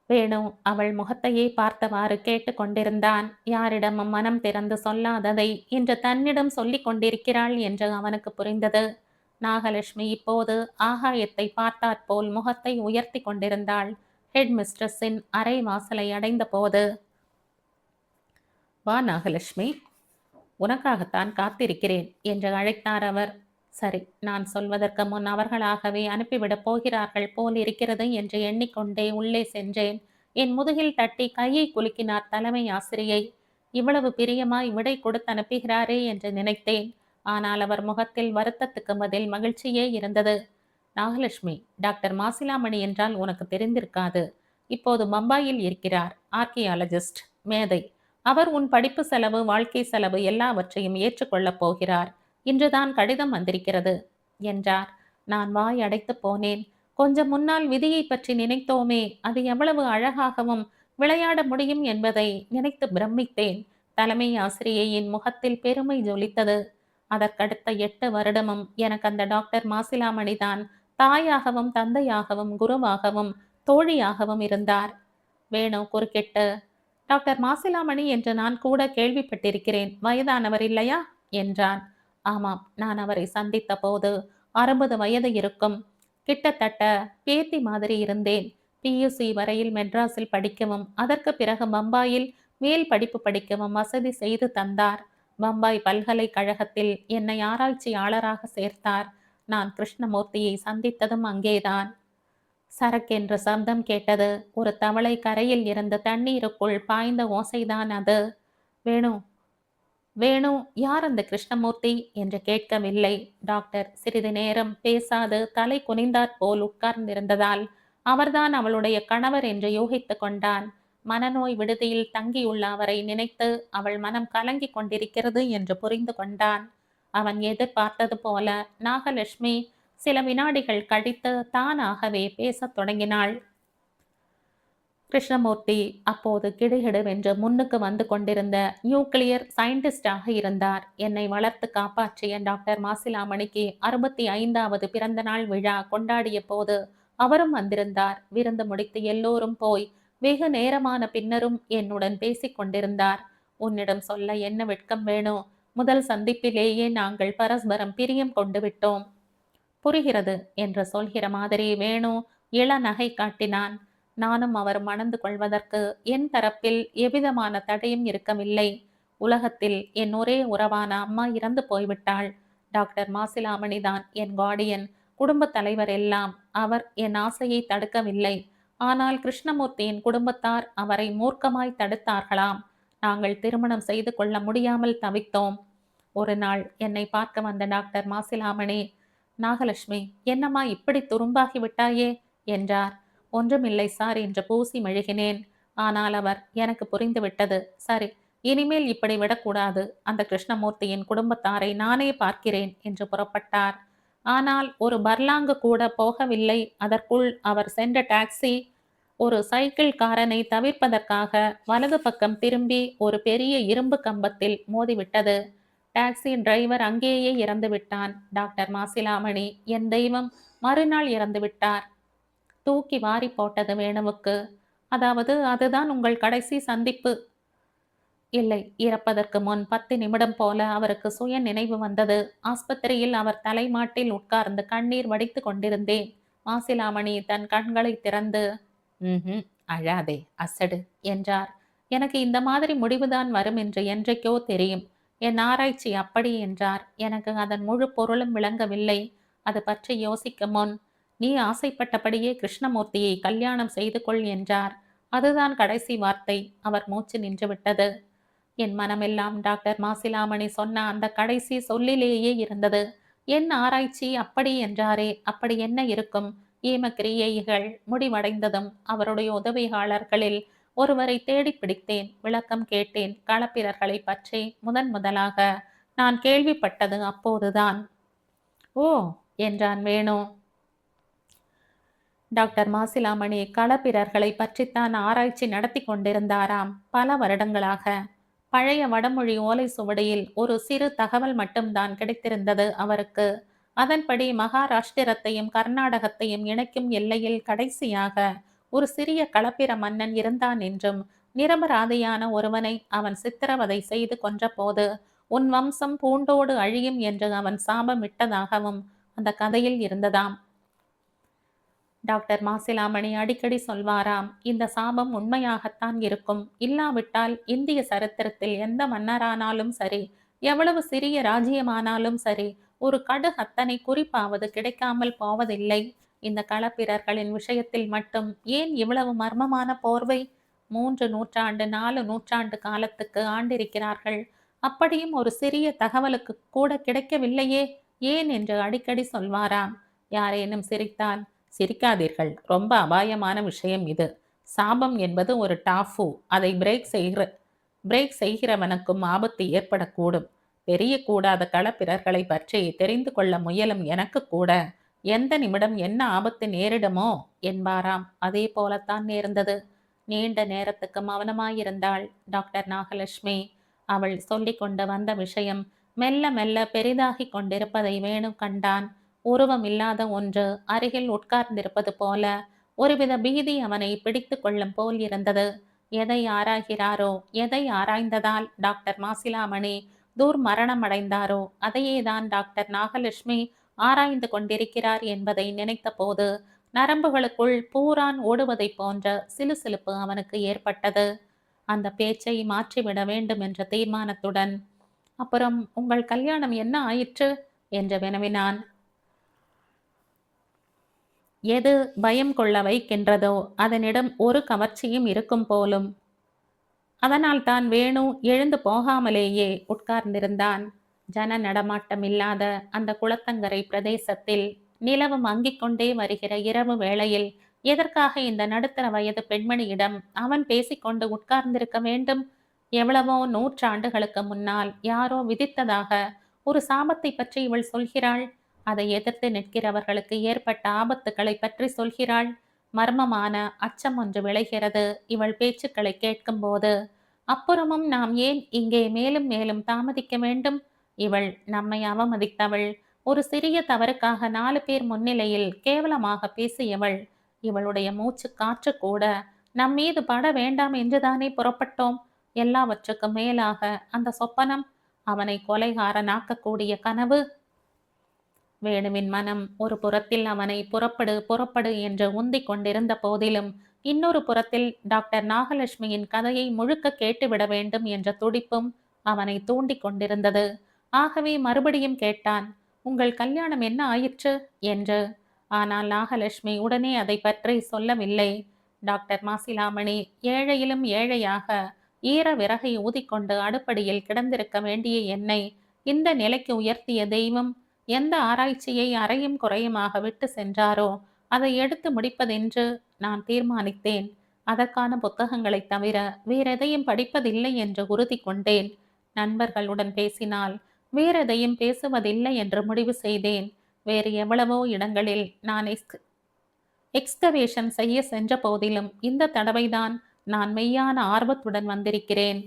வேணு அவள் முகத்தையே பார்த்தவாறு கேட்டு கொண்டிருந்தான். யாரிடமும் மனம் திறந்து சொல்லாததை இன்று தன்னிடம் சொல்லிக் கொண்டிருக்கிறாள் என்று அவனுக்கு புரிந்தது. நாகலட்சுமி இப்போது ஆகாயத்தை பார்த்தாற்போல் முகத்தை உயர்த்தி கொண்டிருந்தாள். ஹெட் மிஸ்ட்ரஸின் அறை வாசலை அடைந்த போது, வா நாகலட்சுமி, உனக்காகத்தான் காத்திருக்கிறேன் என்று அழைத்தார் அவர். சரி, நான் சொல்வதற்கு முன் அவர்களாகவே அனுப்பிவிடப் போகிறார்கள் போல் இருக்கிறது என்று எண்ணிக்கொண்டே உள்ளே சென்றேன். என் முதுகில் தட்டி கையை குலுக்கினார் தலைமை ஆசிரியை. இவ்வளவு பிரியமாய் விடை கொடுத்து அனுப்புகிறாரே என்று நினைத்தேன். ஆனால் அவர் முகத்தில் வருத்தத்துக்கு பதில் மகிழ்ச்சியே இருந்தது. நாகலட்சுமி, டாக்டர் மாசிலாமணி என்றால் உனக்கு தெரிந்திருக்காது. இப்போது பம்பாயில் இருக்கிறார். ஆர்கியாலஜிஸ்ட், மேதை. அவர் உன் படிப்பு செலவு, வாழ்க்கை செலவு எல்லாவற்றையும் ஏற்றுக்கொள்ளப் போகிறார். இன்றுதான் கடிதம் வந்திருக்கிறது என்றார். நான் வாய் அடைத்து போனேன். கொஞ்சம் முன்னால் விதியை பற்றி நினைத்தோமே, அது எவ்வளவு அழகாகவும் விளையாட முடியும் என்பதை நினைத்து பிரமித்தேன். தலைமை ஆசிரியையின் முகத்தில் பெருமை ஜொலித்தது. அதற்கடுத்த 8 வருடமும் எனக்கு அந்த டாக்டர் மாசிலாமணிதான் தாயாகவும், தந்தையாகவும், குருவாகவும், தோழியாகவும் இருந்தார். வேணு குறுக்கிட்டு, டாக்டர் மாசிலாமணி என்று நான் கூட கேள்விப்பட்டிருக்கிறேன். வயதானவர் இல்லையா? என்றான். ஆமாம், நான் அவரை சந்தித்த போது 60 வயது இருக்கும். கிட்டத்தட்ட பேத்தி மாதிரி இருந்தேன். பியூசி வரையில் மெட்ராஸில் படிக்கவும், அதற்கு பிறகு பம்பாயில் மேல் படிப்பு படிக்கவும் வசதி செய்து தந்தார். பம்பாய் பல்கலைக்கழகத்தில் என்னை ஆராய்ச்சியாளராக சேர்த்தார். நான் கிருஷ்ணமூர்த்தியை சந்தித்ததும் அங்கேதான். சரக்கென்ற சப்தம் கேட்டது. ஒரு தவளை கரையில் இருந்து தண்ணீருக்குள் பாய்ந்த ஓசைதான் அது. வேணு, வேணு, யார் அந்த கிருஷ்ணமூர்த்தி என்று கேட்கவில்லை. டாக்டர் சிறிது நேரம் பேசாது தலை குனிந்தாற் போல் உட்கார்ந்திருந்ததால் அவர்தான் அவளுடைய கணவர் என்று யூகித்துக் கொண்டான். மனநோய் விடுதியில் தங்கியுள்ள அவரை நினைத்து அவள் மனம் கலங்கிக் கொண்டிருக்கிறது என்று புரிந்து கொண்டான். அவன் எதிர்பார்த்தது போல நாகலட்சுமி சில வினாடிகள் கழித்து தானாகவே பேசத் தொடங்கினாள். கிருஷ்ணமூர்த்தி அப்போது கிடுகிடுவென்று முன்னுக்கு வந்து கொண்டிருந்த நியூக்ளியர் சயின்டிஸ்டாக இருந்தார். என்னை வளர்த்து காப்பாற்றிய டாக்டர் மாசிலாமணிக்கு 65வது பிறந்த நாள் விழா கொண்டாடிய போது அவரும் வந்திருந்தார். விருந்து முடித்து எல்லோரும் போய் வெகு நேரமான பின்னரும் என்னுடன் பேசிக் கொண்டிருந்தார். உன்னிடம் சொல்ல என்ன வெட்கம் வேணும்? முதல் சந்திப்பிலேயே நாங்கள் பரஸ்பரம் பிரியம் கொண்டு விட்டோம். புரிகிறது என்று சொல்கிற மாதிரி வேணு இளநகை காட்டினான். நானும் அவர் மணந்து கொள்வதற்கு என் தரப்பில் எவ்விதமான தடையும் இருக்கவில்லை. உலகத்தில் என் ஒரே உறவான அம்மா இறந்து போய்விட்டாள். டாக்டர் மாசிலாமணிதான் என் கார்டியன், குடும்ப தலைவர் எல்லாம். அவர் என் ஆசையை தடுக்கவில்லை. ஆனால் கிருஷ்ணமூர்த்தியின் குடும்பத்தார் அவரை மூர்க்கமாய் தடுத்தார்களாம். நாங்கள் திருமணம் செய்து கொள்ள முடியாமல் தவித்தோம். ஒரு நாள் என்னை பார்க்க வந்த டாக்டர் மாசிலாமணி, நாகலட்சுமி, என்னம்மா இப்படி துரும்பாகி விட்டாயே என்றார். ஒன்றுமில்லை சார் என்று பூசி மெழுகினேன். ஆனால் அவர், எனக்கு புரிந்துவிட்டது. சரி, இனிமேல் இப்படி விடக்கூடாது. அந்த கிருஷ்ணமூர்த்தியின் குடும்பத்தாரை நானே பார்க்கிறேன் என்று புறப்பட்டார். ஆனால் ஒரு பர்லாங்கு கூட போகவில்லை. அதற்குள் அவர் சென்ற டாக்ஸி ஒரு சைக்கிள் காரனை தவிர்ப்பதற்காக வலது பக்கம் திரும்பி ஒரு பெரிய இரும்பு கம்பத்தில் மோதிவிட்டது. டாக்ஸி டிரைவர் அங்கேயே இறந்து விட்டான். டாக்டர் மாசிலாமணி, என் தெய்வம், மறுநாள் இறந்து விட்டார். தூக்கி வாரி போட்டது வேணுவுக்கு. அதாவது அதுதான் உங்கள் கடைசி சந்திப்பு? இல்லை, இறப்பதற்கு முன் 10 நிமிடம் போல அவருக்கு சுய நினைவு வந்தது. ஆஸ்பத்திரியில் அவர் தலைமாட்டில் உட்கார்ந்து கண்ணீர் வடித்து கொண்டிருந்தேன். மாசிலாமணி தன் கண்களை திறந்து, அழாதே, அசடு என்றார். எனக்கு இந்த மாதிரி முடிவுதான் வரும் என்று என்றைக்கோ தெரியும். என் ஆராய்ச்சி அப்படி என்றார். எனக்கு அதன் முழு பொருளும் விளங்கவில்லை. அது பற்றி யோசிக்கும் முன், நீ ஆசைப்பட்டபடியே கிருஷ்ணமூர்த்தியை கல்யாணம் செய்து கொள் என்றார். அதுதான் கடைசி வார்த்தை. அவர் மூச்சு நின்றுவிட்டது. என் மனமெல்லாம் டாக்டர் மாசிலாமணி சொன்ன அந்த கடைசி சொல்லிலேயே இருந்தது. என் ஆராய்ச்சி அப்படி என்றாரே, அப்படி என்ன இருக்கும்? ஈமக்கிரியைகள் முடிவடைந்ததும் அவருடைய உதவியாளர்களில் ஒருவரை தேடி பிடித்தேன். விளக்கம் கேட்டேன். களப்பிரர்களை பற்றி முதலாக நான் கேள்விப்பட்டது அப்போதுதான். ஓ என்றான் வேணு. டாக்டர் மாசிலாமணி களப்பிரர்களை பற்றித்தான் ஆராய்ச்சி நடத்தி கொண்டிருந்தாராம் பல வருடங்களாக. பழைய வடமொழி ஓலை சுவடியில் ஒரு சிறு தகவல் மட்டும்தான் கிடைத்திருந்தது அவருக்கு. அதன்படி மகாராஷ்டிரத்தையும் கர்நாடகத்தையும் இணைக்கும் எல்லையில் கடைசியாக ஒரு சிறிய களப்பிர மன்னன் இருந்தான் என்றும், நிரபராதியான ஒருவனை அவன் சித்திரவதை செய்து கொன்றபோது உன் வம்சம் பூண்டோடு அழியும் என்று அவன் சாபமிட்டதாகவும் அந்த கதையில் இருந்ததாம். டாக்டர் மாசிலாமணி அடிக்கடி சொல்வாராம், இந்த சாபம் உண்மையாகத்தான் இருக்கும். இல்லாவிட்டால் இந்திய சரித்திரத்தில் எந்த மன்னரானாலும் சரி, எவ்வளவு சிறிய ராஜ்யமானாலும் சரி, ஒரு கடுகத்தனை குறிப்பாவது கிடைக்காமல் போவதில்லை. இந்த களப்பிரர்களின் விஷயத்தில் மட்டும் ஏன் இவ்வளவு மர்மமான போர்வை? 3 நூற்றாண்டு 4 நூற்றாண்டு காலத்துக்கு ஆண்டிருக்கிறார்கள். அப்படியும் ஒரு சிறிய தகவலுக்கு கூட கிடைக்கவில்லையே, ஏன் என்று அடிக்கடி சொல்வாராம். யாரேனும் சிரித்தால், சிரிக்காதீர்கள், ரொம்ப அபாயமான விஷயம் இது. சாபம் என்பது ஒரு டாஃபு. அதை பிரேக் செய்கிறவனுக்கும் ஆபத்து ஏற்படக்கூடும். தெரியக்கூடாத களப்பிரர்களை பற்றி தெரிந்து கொள்ள முயலும் எனக்கு கூட எந்த நிமிடம் என்ன ஆபத்து நேரிடுமோ என்பாராம். அதே போலத்தான் நேர்ந்தது. நீண்ட நேரத்துக்கு மௌனமாயிருந்தாள் டாக்டர் நாகலட்சுமி. அவள் சொல்லிக் கொண்டு வந்த விஷயம் மெல்ல மெல்ல பெரிதாகிக் கொண்டிருப்பதை வேணு கண்டான். உருவம் இல்லாத ஒன்று அருகில் உட்கார்ந்திருப்பது போல ஒருவித பீதி அவனை பிடித்து கொள்ளும் போல் இருந்தது. எதை ஆராய்கிறாரோ, எதை ஆராய்ந்ததால் டாக்டர் மாசிலாமணி மரணம் அடைந்தாரோ அதையேதான் டாக்டர் நாகலட்சுமி ஆராய்ந்து கொண்டிருக்கிறார் என்பதை நினைத்தபோது நரம்புகளுக்குள் பூரான் ஓடுவதைப் போன்ற சிலுசிலுப்பு அவனுக்கு ஏற்பட்டது. அந்த பேச்சை மாற்றிவிட வேண்டும் என்ற தீர்மானத்துடன், அப்புறம் உங்கள் கல்யாணம் என்ன ஆயிற்று என்று வினவினான். எது பயம் கொள்ள வைக்கின்றதோ அதனிடம் ஒரு கவர்ச்சியும் இருக்கும் போலும். அதனால் தான் வேணு எழுந்து போகாமலேயே உட்கார்ந்திருந்தான். ஜன நடமாட்டம் இல்லாத அந்த குளத்தங்கரை பிரதேசத்தில் நிலவு மங்கிக் கொண்டே வருகிற இரவு வேளையில் எதற்காக இந்த நடுத்தர வயது பெண்மணியிடம் அவன் பேசிக்கொண்டு உட்கார்ந்திருக்க வேண்டும்? எவ்வளவோ நூற்றாண்டுகளுக்கு முன்னால் யாரோ விதித்ததாக ஒரு சாபத்தை பற்றி இவள் சொல்கிறாள். அதை எதிர்த்து நிற்கிறவர்களுக்கு ஏற்பட்ட ஆபத்துக்களை பற்றி சொல்கிறாள். மர்மமான அச்சம் ஒன்று விளைகிறது இவள் பேச்சுக்களை கேட்கும்போது. அப்புறமும் நாம் ஏன் இங்கே மேலும் மேலும் தாமதிக்க வேண்டும்? இவள் நம்மை அவமதித்தவள். ஒரு சிறிய தவறுக்காக 4 பேர் முன்னிலையில் கேவலமாக பேசியவள். இவளுடைய மூச்சு காற்று கூட நம்மீது பட வேண்டாம் என்றுதானே புறப்பட்டோம். எல்லாவற்றுக்கும் மேலாக அந்த சொப்பனம், அவனை கொலைகாரனாக்கக்கூடிய கனவு. வேணுவின் மனம் ஒரு புறத்தில் அவனை புறப்படு புறப்படு என்று உந்திக் கொண்டிருந்த போதிலும் இன்னொரு புறத்தில் டாக்டர் நாகலட்சுமியின் கதையை முழுக்க கேட்டுவிட வேண்டும் என்ற துடிப்பும் அவனை தூண்டிக் கொண்டிருந்தது. ஆகவே மறுபடியும் கேட்டான், உங்கள் கல்யாணம் என்ன ஆயிற்று என்று. ஆனால் நாகலட்சுமி உடனே அதை பற்றி சொல்லவில்லை. டாக்டர் மாசிலாமணி ஏழையிலும் ஏழையாக ஈர விறகை ஊதிக்கொண்டு அடுப்படியில் கிடந்திருக்க வேண்டிய என்னை இந்த நிலைக்கு உயர்த்திய தெய்வம் எந்த ஆராய்ச்சியை அறையும் குறையுமாக விட்டு சென்றாரோ அதை எடுத்து முடிப்பதென்று நான் தீர்மானித்தேன். அதற்கான புத்தகங்களைத் தவிர வேறெதையும் படிப்பதில்லை என்று உறுதி கொண்டேன். நண்பர்களுடன் பேசினால் வேறெதையும் பேசுவதில்லை என்று முடிவு செய்தேன். வேறு எவ்வளவோ இடங்களில் நான் எக்ஸ்கவேஷன் செய்ய சென்ற போதிலும் இந்த தடவைதான் நான் மெய்யான ஆர்வத்துடன் வந்திருக்கிறேன்.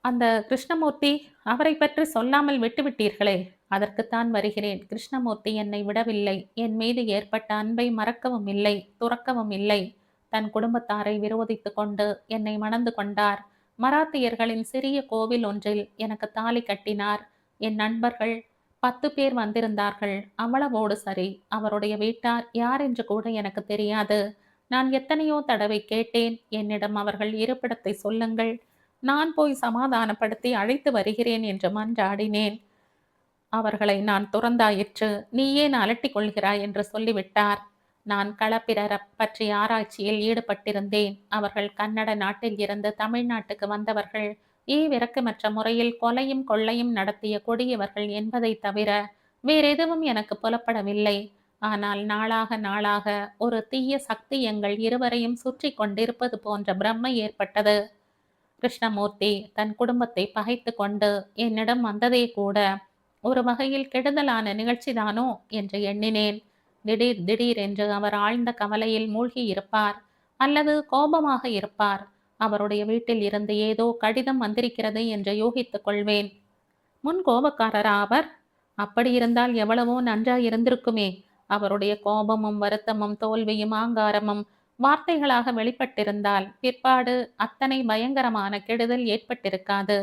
அந்த கிருஷ்ணமூர்த்தி, அவரை பற்றி சொல்லாமல் விட்டுவிட்டீர்களே. அதற்குத்தான் வருகிறேன். கிருஷ்ணமூர்த்தி என்னை விடவில்லை. என் மீது ஏற்பட்ட அன்பை மறக்கவும் இல்லை, துறக்கவும் இல்லை. தன் குடும்பத்தாரை விரோதித்து கொண்டு என்னை மணந்து கொண்டார். மராத்தியர்களின் சிறிய கோவில் ஒன்றில் எனக்கு தாலி கட்டினார். என் நண்பர்கள் 10 பேர் வந்திருந்தார்கள். அவ்வளவோடு சரி. அவருடைய வீட்டார் யார் என்று கூட எனக்கு தெரியாது. நான் எத்தனையோ தடவை கேட்டேன். என்னிடம் அவர்கள் இருப்பிடத்தை சொல்லுங்கள், நான் போய் சமாதானப்படுத்தி அழைத்து வருகிறேன் என்று மன்றாடினேன். அவர்களை நான் துறந்தாயிற்று. நீ ஏன் அலட்டிக் கொள்கிறாய் என்று சொல்லிவிட்டார். நான் களப்பிரர் பற்றிய ஆராய்ச்சியில் ஈடுபட்டிருந்தேன். அவர்கள் கன்னட நாட்டில் இருந்து தமிழ்நாட்டுக்கு வந்தவர்கள். ஈவிரக்கமற்ற முறையில் கொலையும் கொள்ளையும் நடத்திய கொடியவர்கள் என்பதை தவிர வேறெதுவும் எனக்கு புலப்படவில்லை. ஆனால் நாளாக நாளாக ஒரு தீய சக்தி எங்கள் இருவரையும் சுற்றி கொண்டிருப்பது போன்ற பிரம்மை ஏற்பட்டது. கிருஷ்ணமூர்த்தி தன் குடும்பத்தை பகைத்து கொண்டு என்னிடம் வந்ததே கூட ஒரு வகையில் கெடுதலான நிகழ்ச்சிதானோ என்று எண்ணினேன். திடீர் திடீர் என்று அவர் ஆழ்ந்த கவலையில் மூழ்கி இருப்பார், அல்லது கோபமாக இருப்பார். அவருடைய வீட்டில் இருந்து ஏதோ கடிதம் வந்திருக்கிறது என்று யூகித்துக் கொள்வேன். முன் கோபக்காரரா அவர்? அப்படி இருந்தால் எவ்வளவோ நன்றாயிருந்திருக்குமே. அவருடைய கோபமும் வருத்தமும் தோல்வியும் ஆங்காரமும் வார்த்தைகளாக வெளிப்பட்டிருந்தால் பிற்பாடு அத்தனை பயங்கரமான கெடுதல் ஏற்பட்டிருக்காது.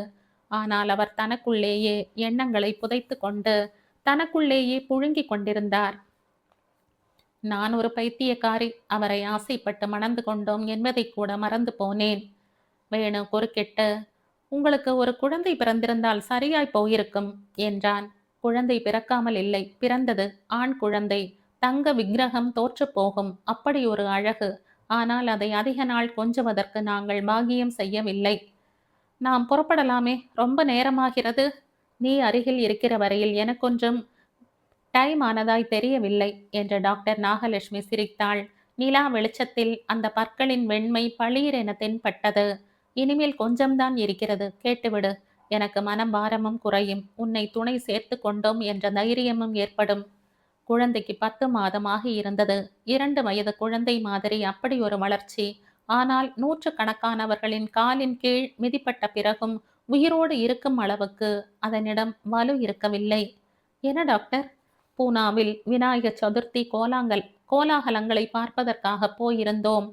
ஆனால் அவர் தனக்குள்ளேயே எண்ணங்களை புதைத்து கொண்டு தனக்குள்ளேயே புழுங்கிக் கொண்டிருந்தார். நான் ஒரு பைத்தியக்காரி. அவரை ஆசைப்பட்டு மணந்து கொண்டோம் என்பதை கூட மறந்து போனேன். வேணு குறுக்கிட்டு, உங்களுக்கு ஒரு குழந்தை பிறந்திருந்தால் சரியாய் போயிருக்கும் என்றான். குழந்தை பிறக்காமல் இல்லை, பிறந்தது. ஆண் குழந்தை. தங்க விக்கிரகம் தோற்று போகும், அப்படி ஒரு அழகு. ஆனால் அதை அதிக நாள் கொஞ்சுவதற்கு நாங்கள் பாகியம் செய்யவில்லை. நாம் புறப்படலாமே, ரொம்ப நேரமாகிறது. நீ அருகில் இருக்கிற வரையில் எனக்கொன்றும் டைம் ஆனதாய் தெரியவில்லை என்று டாக்டர் நாகலட்சுமி சிரித்தாள். நிலா வெளிச்சத்தில் அந்த பற்களின் வெண்மை பளீரென தென்பட்டது. இனிமேல் கொஞ்சம்தான் இருக்கிறது, கேட்டுவிடு. எனக்கு மனபாரமும் குறையும், உன்னை துணை சேர்த்து கொண்டோம் என்ற தைரியமும் ஏற்படும். குழந்தைக்கு 10 மாதமாக இருந்தது. 2 வயது குழந்தை மாதிரி அப்படி ஒரு வளர்ச்சி. ஆனால் நூற்றுக்கணக்கானவர்களின் காலின் கீழ் மிதிப்பட்ட பிறகும் உயிரோடு இருக்கும் அளவுக்கு அதனிடம் வலு இருக்கவில்லை. என்ன டாக்டர்? பூனாவில் விநாயகர் சதுர்த்தி கோலாகலங்களை பார்ப்பதற்காக போயிருந்தோம்.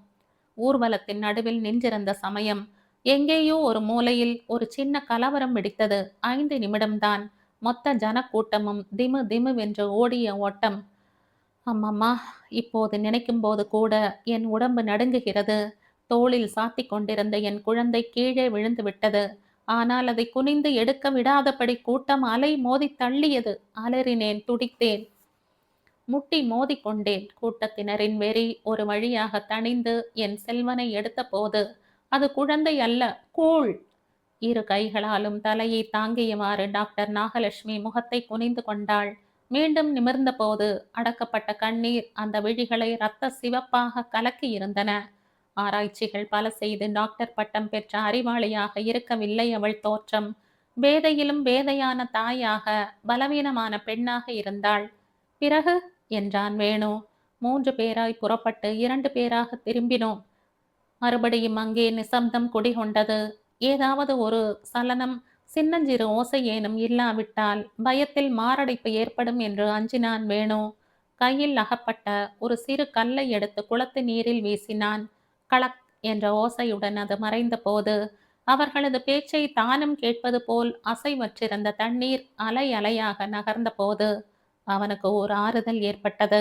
ஊர்வலத்தின் நடுவில் நின்றிருந்த சமயம் எங்கேயோ ஒரு மூலையில் ஒரு சின்ன கலவரம் வெடித்தது. 5 நிமிடம்தான். மொத்த ஜனக்கூட்டமும் திமு திமுவென்று ஓடிய ஓட்டம். அம்மம்மா! இப்போது நினைக்கும்போது கூட என் உடம்பு நடுங்குகிறது. தோளில் சாத்திக் கொண்டிருந்த என் குழந்தை கீழே விழுந்து விட்டது. ஆனால் அதை குனிந்து எடுக்க விடாதபடி கூட்டம் அலை மோதித் தள்ளியது. அலறினேன், துடித்தேன். முட்டி மோதிக்கொண்டேன். கூட்டத்தினரின் வெறி ஒரு வழியாக தணிந்து என் செல்வனை எடுத்தபோது அது குழந்தை அல்ல, கூழ். இரு கைகளாலும் தலையை தாங்கியவாறு டாக்டர் நாகலட்சுமி முகத்தை குனிந்து கொண்டாள். மீண்டும் நிமிர்ந்தபோது அடக்கப்பட்ட கண்ணீர் அந்த விழிகளை இரத்த சிவப்பாக கலக்கியிருந்தன. ஆராய்ச்சிகள் பல செய்து டாக்டர் பட்டம் பெற்ற அறிவாளியாக இருக்கவில்லை அவள் தோற்றம். பேதையிலும் பேதையான தாயாக, பலவீனமான பெண்ணாக இருந்தாள். பிறகு என்றான் வேணு. 3 பேராய் புறப்பட்டு 2 பேராக திரும்பினோம். மறுபடியும் அங்கே நிசப்தம் குடிகொண்டது. ஏதாவது ஒரு சலனம், சின்னஞ்சிறு ஓசை ஏனும் இல்லாவிட்டால் பயத்தில் மாரடைப்பு ஏற்படும் என்று அஞ்சினான் வேணு. கையில் அகப்பட்ட ஒரு சிறு கல்லை எடுத்து குளத்து நீரில் வீசினான். களக் என்ற ஓசையுடன் அது மறைந்த போது அவர்களது பேச்சை தானும் கேட்பது போல் அசைவற்றிருந்த தண்ணீர் அலை அலையாக நகர்ந்த போது அவனுக்கு ஒரு ஆறுதல் ஏற்பட்டது.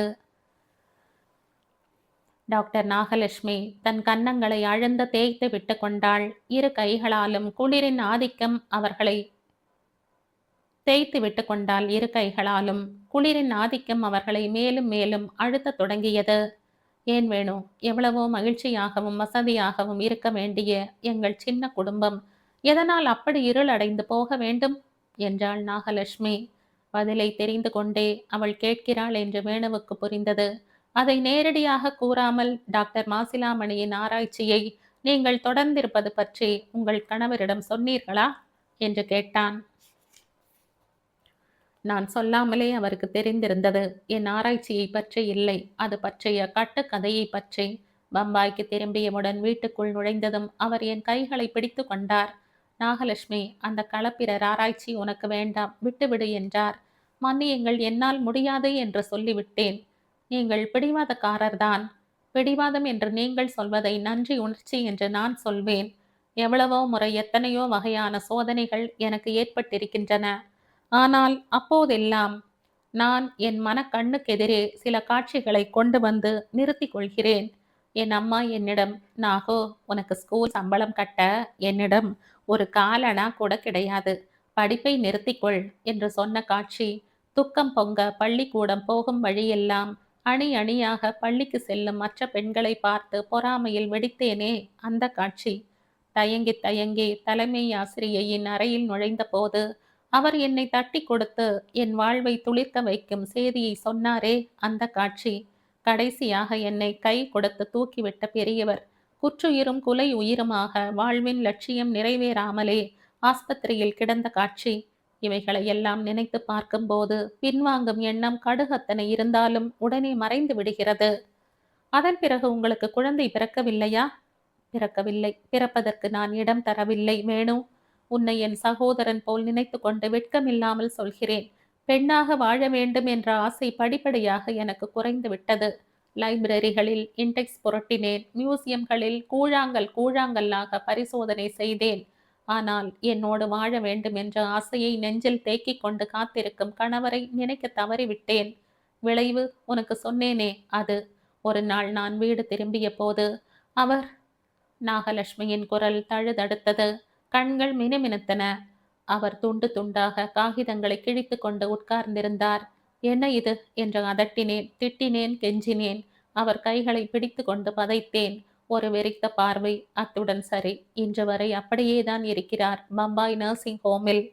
டாக்டர் நாகலட்சுமி தன் கன்னங்களை அழுந்த தேய்த்து விட்டு கொண்டாள். இரு கைகளாலும் குளிரின் ஆதிக்கம் அவர்களை தேய்த்து விட்டு கொண்டாள். இரு கைகளாலும் குளிரின் ஆதிக்கம் அவர்களை மேலும் மேலும் அழுத்தத் தொடங்கியது. ஏன் வேணு, எவ்வளவோ மகிழ்ச்சியாகவும் வசதியாகவும் இருக்க வேண்டிய எங்கள் சின்ன குடும்பம் எதனால் அப்படி இருளடைந்து போக வேண்டும் என்றாள் நாகலட்சுமி. பதிலை தெரிந்து கொண்டே அவள் கேட்கிறாள் என்று வேணுவுக்கு புரிந்தது. அதை நேரடியாக கூறாமல் டாக்டர் மாசிலாமணியின் ஆராய்ச்சியை நீங்கள் தொடர்ந்திருப்பது பற்றி உங்கள் கணவரிடம் சொன்னீர்களா என்று கேட்டான். நான் சொல்லாமலே அவருக்கு தெரிந்திருந்தது. என் ஆராய்ச்சியை பற்றி இல்லை, அது பற்றிய கட்டுக்கதையை பற்றி. பம்பாய்க்கு திரும்பியவுடன் வீட்டுக்குள் நுழைந்ததும் அவர் என் கைகளை பிடித்து கொண்டார். நாகலட்சுமி, அந்த களப்பிரர் ஆராய்ச்சி உனக்கு வேண்டாம், விட்டுவிடு என்றார். மன்னியுங்கள், என்னால் முடியாது என்று சொல்லிவிட்டேன். நீங்கள் பிடிவாதக்காரர்தான். பிடிவாதம் என்று நீங்கள் சொல்வதை நன்றி உணர்ச்சி என்று நான் சொல்வேன். எவ்வளவோ முறை எத்தனையோ வகையான சோதனைகள் எனக்கு ஏற்பட்டிருக்கின்றன. ஆனால் அப்போதெல்லாம் நான் என் மனக்கண்ணுக்கெதிரே சில காட்சிகளை கொண்டு வந்து நிறுத்தி கொள்கிறேன். என் அம்மா என்னிடம், நாகோ, உனக்கு ஸ்கூல் சம்பளம் கட்ட என்னிடம் ஒரு காலணா கூட கிடையாது, படிப்பை நிறுத்திக்கொள் என்று சொன்ன காட்சி. துக்கம் பொங்க பள்ளிக்கூடம் போகும் வழியெல்லாம் அணி அணியாக பள்ளிக்கு செல்லும் மற்ற பெண்களை பார்த்து பொறாமையில் வெடித்தேனே, அந்த காட்சி. தயங்கி தயங்கி தலைமை ஆசிரியையின் அறையில் நுழைந்த போது அவர் என்னை தட்டி கொடுத்து என் வாழ்வை துளிர்க்க வைக்கும் செய்தியை சொன்னாரே, அந்த காட்சி. கடைசியாக என்னை கை கொடுத்து தூக்கிவிட்ட பெரியவர் குற்றுயிரும் குலை உயிருமாக வாழ்வின் லட்சியம் நிறைவேறாமலே ஆஸ்பத்திரியில் கிடந்த காட்சி. இவைகளை எல்லாம் நினைத்து பார்க்கும்போது பின்வாங்கும் எண்ணம் கடுகத்தனை இருந்தாலும் உடனே மறைந்து விடுகிறது. அதன் பிறகு உங்களுக்கு குழந்தை பிறக்கவில்லையா? பிறக்கவில்லை. பிறப்பதற்கு நான் இடம் தரவில்லை வேணு. உன்னை என் சகோதரன் போல் நினைத்து கொண்டு வெட்கமில்லாமல் சொல்கிறேன். பெண்ணாக வாழ வேண்டும் என்ற ஆசை படிப்படியாக எனக்கு குறைந்து விட்டது. லைப்ரரிகளில் இன்டெக்ஸ் புரட்டினேன். மியூசியம்களில் கூழாங்கல்லாக பரிசோதனை செய்தேன். ஆனால் என்னோடு வாழ வேண்டும் என்ற ஆசையை நெஞ்சில் தேக்கிக் கொண்டு காத்திருக்கும் கணவரை நினைக்க தவறிவிட்டேன். விளைவு உனக்கு சொன்னேனே, அது. ஒரு நாள் நான் வீடு திரும்பிய போது அவர்... நாகலட்சுமியின் குரல் தழுதடுத்தது. கண்கள் மினுமினுத்தன. அவர் துண்டு துண்டாக காகிதங்களை கிழித்து கொண்டு உட்கார்ந்திருந்தார். என்ன இது என்று அதட்டினேன், திட்டினேன், கெஞ்சினேன். அவர் கைகளை பிடித்து கொண்டு பதைத்தேன். ஒரு வெறித்த பார்வை, அத்துடன் சரி. இன்று வரை அப்படியேதான் இருக்கிறார், பம்பாய் நர்சிங் ஹோமில்.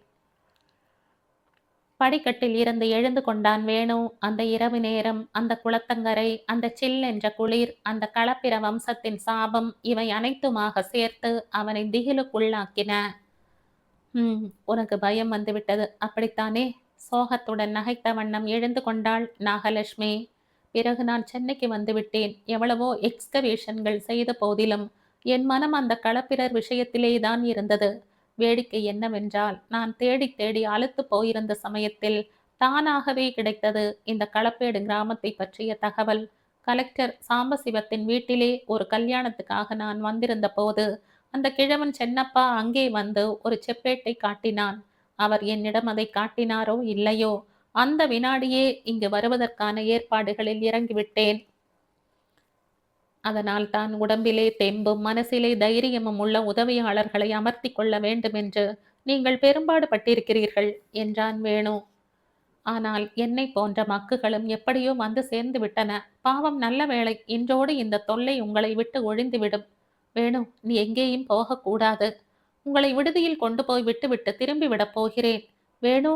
படிக்கட்டில் இருந்து எழுந்து கொண்டான் வேணு. அந்த இரவு நேரம், அந்த குளத்தங்கரை, அந்த சில் என்ற குளிர், அந்த களப்பிர வம்சத்தின் சாபம், இவை அனைத்துமாக சேர்த்து அவனை திகிலுக்குள்ளாக்கின. உனக்கு பயம் வந்துவிட்டது, அப்படித்தானே? சோகத்துடன் நகைத்த வண்ணம் எழுந்து கொண்டாள் நாகலட்சுமி. பிறகு நான் சென்னைக்கு வந்துவிட்டேன். எவ்வளவோ எக்ஸ்கவேஷன்கள் செய்த போதிலும் என் மனம் அந்த களப்பிரர் விஷயத்திலேதான் இருந்தது. வேடிக்கை என்னவென்றால், நான் தேடி தேடி அலுத்து போயிருந்த சமயத்தில் தானாகவே கிடைத்தது இந்த களப்பேடு கிராமத்தை பற்றிய தகவல். கலெக்டர் சாம்பசிவத்தின் வீட்டிலே ஒரு கல்யாணத்துக்காக நான் வந்திருந்த போது அந்த கிழவன் சென்னப்பா அங்கே வந்து ஒரு செப்பேட்டை காட்டினான். அவர் என்னிடம் அதை காட்டினாரோ இல்லையோ, அந்த வினாடியே இங்கு வருவதற்கான ஏற்பாடுகளில் இறங்கிவிட்டேன். அதனால் தான் உடம்பிலே தெம்பும் மனசிலே தைரியமும் உள்ள உதவியாளர்களை அமர்த்தி கொள்ள வேண்டுமென்று நீங்கள் பெரும்பாடு பட்டிருக்கிறீர்கள் என்றான் வேணு. ஆனால் என்னை போன்ற மக்குகளும் எப்படியோ வந்து சேர்ந்து விட்டன. பாவம், நல்ல வேளை, இன்றோடு இந்த தொல்லை உங்களை விட்டு ஒழிந்துவிடும். வேணு, நீ எங்கேயும் போகக்கூடாது. உங்களை விடுதியில் கொண்டு போய் விட்டுவிட்டு திரும்பி விடப் போகிறேன். வேணு.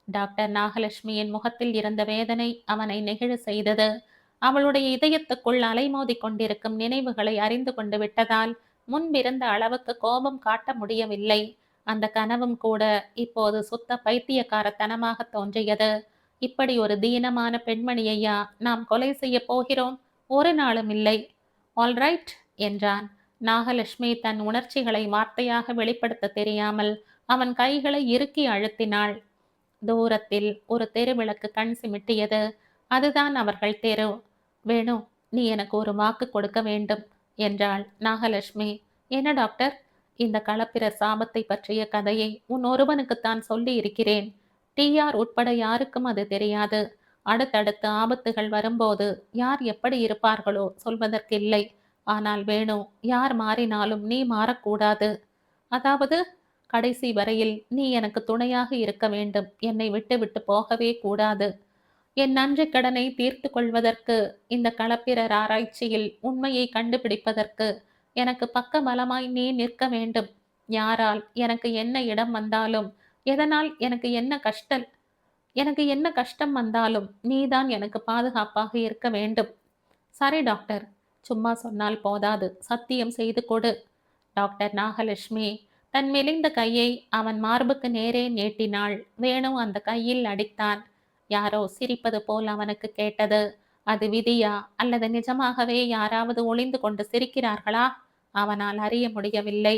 டாக்டர் நாகலட்சுமியின் முகத்தில் இருந்த வேதனை அவனை நெகிழ செய்தது. அவளுடைய இதயத்துக்குள் அலைமோதி கொண்டிருக்கும் நினைவுகளை அறிந்து கொண்டு விட்டதால் முன்பிருந்த அளவுக்கு கோபம் காட்ட முடியவில்லை. அந்த கனவும் கூட இப்போது சுத்த பைத்தியக்காரத்தனமாக தோன்றியது. இப்படி ஒரு தீனமான பெண்மணியையா நாம் கொலை செய்ய போகிறோம்? ஒரு நாளும் இல்லை. ஆல்ரைட் என்றான். நாகலட்சுமி தன் உணர்ச்சிகளை வார்த்தையாக வெளிப்படுத்த தெரியாமல் அவன் கைகளை இறுக்கி அழுத்தினாள். தூரத்தில் ஒரு தெருவிளக்கு கண் சிமிட்டியது. அதுதான் அவர்கள் தெரு. வேணு, நீ எனக்கு ஒரு வாக்கு கொடுக்க வேண்டும் என்றாள் நாகலட்சுமி. என்ன டாக்டர்? இந்த களப்பிரர் சாபத்தை பற்றிய கதையை உன் ஒருவனுக்குத்தான் சொல்லி இருக்கிறேன். டிஆர் உட்பட யாருக்கும் அது தெரியாது. அடுத்தடுத்து ஆபத்துகள் வரும்போது யார் எப்படி இருப்பார்களோ சொல்வதற்கில்லை. ஆனால் வேணு, யார் மாறினாலும் நீ மாறக்கூடாது. அதாவது, கடைசி வரையில் நீ எனக்கு துணையாக இருக்க வேண்டும். என்னை விட்டு விட்டு போகவே கூடாது. என் நன்றி கடனை தீர்த்து கொள்வதற்கு, இந்த களப்பிரர் ஆராய்ச்சியில் உண்மையை கண்டுபிடிப்பதற்கு எனக்கு பக்க பலமாய் நீ நிற்க வேண்டும். யாரால் எனக்கு என்ன இடம் வந்தாலும், எதனால் எனக்கு என்ன கஷ்டம் வந்தாலும் நீதான் எனக்கு பாதுகாப்பாக இருக்க வேண்டும். சரி டாக்டர், சும்மா சொன்னால் போதாது, சத்தியம் செய்து கொடு. டாக்டர் நாகலட்சுமி தன் மெலிந்த கையை அவன் மார்புக்கு நேரே நீட்டினாள். வேணு அந்த கையில் அடித்தான். யாரோ சிரிப்பது போல் அவனுக்கு கேட்டது. அது விதியா அல்லது நிஜமாகவே யாராவது ஒளிந்து கொண்டு சிரிக்கிறார்களா? அவனால் அறிய முடியவில்லை.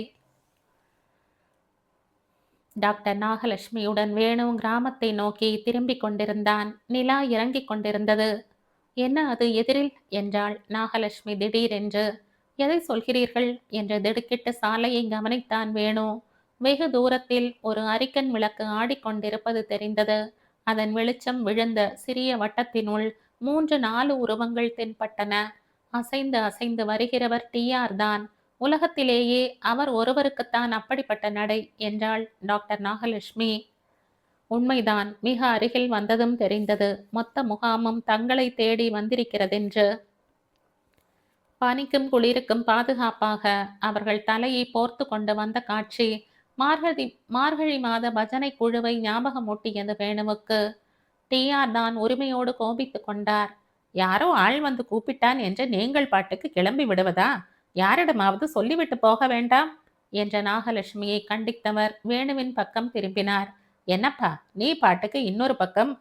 டாக்டர் நாகலட்சுமியுடன் வேணு கிராமத்தை நோக்கி திரும்பிக் கொண்டிருந்தான். நிலா இறங்கிக் கொண்டிருந்தது. என்ன அது எதிரில் என்றாள் நாகலட்சுமி திடீரென்று. எதை சொல்கிறீர்கள் என்று திடுக்கிட்டு சாலையை கவனித்தான் வேணு. வெகு தூரத்தில் ஒரு அரிக்கன் விளக்கு ஆடிக்கொண்டிருப்பது தெரிந்தது. அதன் வெளிச்சம் விழுந்த சிறிய வட்டத்தினுள் 3-4 உருவங்கள் தென்பட்டன. அசைந்து அசைந்து வருகிறவர் டிஆர் தான். உலகத்திலேயே அவர் ஒருவருக்குத்தான் அப்படிப்பட்ட நடை என்றாள் டாக்டர் நாகலட்சுமி. உண்மைதான், மிக அருகில் வந்ததும் தெரிந்தது. மொத்த முகாமும் தங்களை தேடி வந்திருக்கிறதென்று. பனிக்கும் குளிருக்கும் பாதுகாப்பாக அவர்கள் தலையை போர்த்து கொண்டு வந்த காட்சி மார்கழி மாத பஜனை குழுவை ஞாபகமூட்டியது வேணுவுக்கு. டிஆர் தான் உரிமையோடு கோபித்து கொண்டார். யாரோ ஆள் வந்து கூப்பிட்டான் என்று நீங்கள் பாட்டுக்கு கிளம்பி விடுவதா? யாரிடமாவது சொல்லிவிட்டு போக வேண்டாம் என்ற நாகலட்சுமியை கண்டித்தவர் வேணுவின் பக்கம் திரும்பினார். என்னப்பா, நீ பாட்டுக்கு இன்னொரு பக்கம்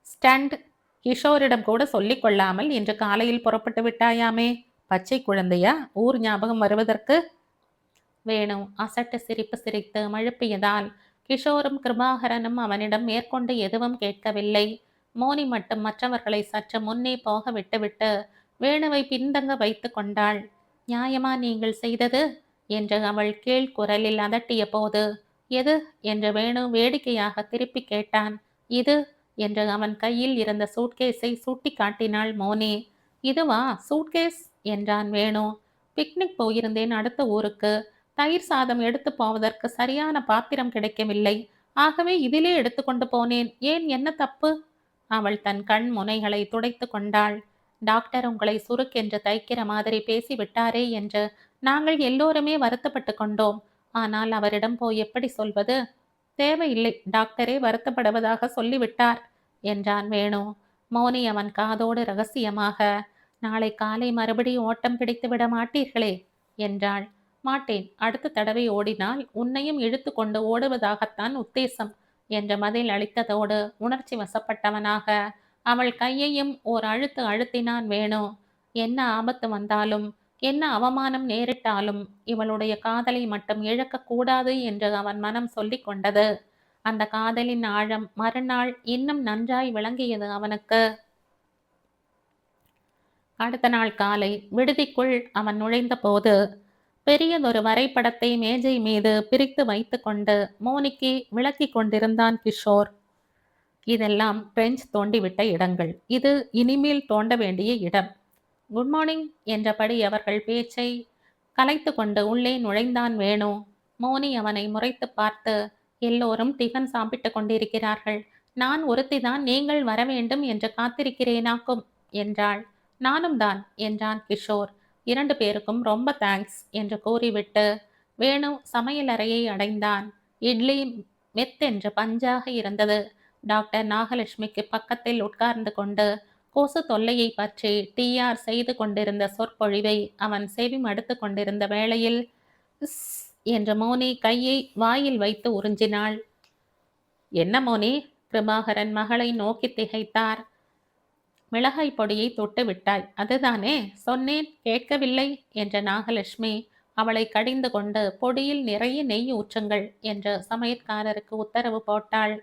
ஸ்டாண்ட். கிஷோரிடம் கூட சொல்லிக் கொள்ளாமல் இன்று காலையில் புறப்பட்டு விட்டாயாமே. பச்சை குழந்தையா ஊர் ஞாபகம் வருவதற்கு? வேணு அசட்டு சிரிப்பு சிரித்து மழுப்பியதால் கிஷோரும் கிருபாகரனும் அவனிடம் மேற்கொண்டு எதுவும் கேட்கவில்லை. மோனி மட்டும் மற்றவர்களை சற்று முன்னே போக விட்டுவிட்டு வேணுவை பின்தங்க வைத்து கொண்டாள். நியாயமா நீங்கள் செய்தது என்று அவள் கீழ் குரலில் அதட்டிய போது, எது என்று வேணு வேடிக்கையாக திருப்பி கேட்டான். இது என்று அவன் கையில் இருந்த சூட்கேஸை சுட்டி காட்டினாள் மோனி. இதுவா சூட்கேஸ் என்றான் வேணு. பிக்னிக் போயிருந்தேன் அடுத்த ஊருக்கு. தயிர் சாதம் எடுத்து போவதற்கு சரியான பாத்திரம் கிடைக்கவில்லை. ஆகவே இதிலே எடுத்துக்கொண்டு போனேன். ஏன், என்ன தப்பு? அவள் தன் கண் முனைகளை துடைத்து கொண்டாள். டாக்டர் உங்களை சுருக்கென்று தைக்கிற மாதிரி பேசிவிட்டாரே என்று நாங்கள் எல்லோருமே வருத்தப்பட்டு கொண்டோம். ஆனால் அவரிடம் போய் எப்படி சொல்வது? தேவையில்லை, டாக்டரே வருத்தப்படுவதாக சொல்லிவிட்டார் என்றான் வேணு. மோனி அவன் காதோடு ரகசியமாக, நாளை காலை மறுபடி ஓட்டம் பிடித்து விட மாட்டீர்களே என்றாள். மாட்டேன், அடுத்த தடவை ஓடினால் உன்னையும் இழுத்து கொண்டு ஓடுவதாகத்தான் உத்தேசம் என்ற பதில் அளித்ததோடு உணர்ச்சி வசப்பட்டவனாக அவள் கையையும் ஓர் அழுத்து அழுத்தினான் வேணு. என்ன ஆபத்து வந்தாலும், என்ன அவமானம் நேரிட்டாலும் இவளுடைய காதலை மட்டும் இழக்கக்கூடாது என்று அவன் மனம் சொல்லிக் கொண்டது. அந்த காதலின் ஆழம் மறுநாள் இன்னும் நன்றாய் விளங்கியது அவனுக்கு. அடுத்த நாள் காலை விடுதிக்குள் அவன் நுழைந்த போது பெரியதொரு வரைபடத்தை மேஜை மீது பிரித்து வைத்து கொண்டு மோனிக்கு விளக்கி கொண்டிருந்தான் கிஷோர். இதெல்லாம் பிரெஞ்சு தோண்டிவிட்ட இடங்கள். இது இனிமேல் தோண்ட வேண்டிய இடம். குட் மார்னிங் என்றபடி அவர்கள் பேச்சை கலைத்து கொண்டு உள்ளே நுழைந்தான் வேணு. மோனி அவனை முறைத்து பார்த்து, எல்லோரும் டிஃபன் சாப்பிட்டு கொண்டிருக்கிறார்கள். நான் ஒருத்திதான் நீங்கள் வர வேண்டும் என்று காத்திருக்கிறேனாக்கும் என்றாள். நானும் தான் என்றான் கிஷோர். 2 பேருக்கும் ரொம்ப தேங்க்ஸ் என்று கூறிவிட்டு வேணு சமையலறையை அடைந்தான். இட்லி மெத்தென்று பஞ்சாக இருந்தது. டாக்டர் நாகலட்சுமிக்கு பக்கத்தில் உட்கார்ந்து கொண்டு கொசு தொல்லையை பற்றி டிஆர் செய்து கொண்டிருந்த சொற்பொழிவை அவன் செவி மடுத்து கொண்டிருந்த வேளையில் இஸ் என்ற மோனி கையை வாயில் வைத்து உறிஞ்சினாள். என்ன மோனி? கிருபாகரன் மகளை நோக்கி திகைத்தார். மிளகாய் பொடியை தொட்டு விட்டாய், அதுதானே? சொன்னேன், கேட்கவில்லை என்ற நாகலட்சுமி அவளை கடிந்து கொண்டு பொடியில் நிறைய நெய் ஊற்றுங்கள் என்று சமையற்காரருக்கு உத்தரவு போட்டாள்.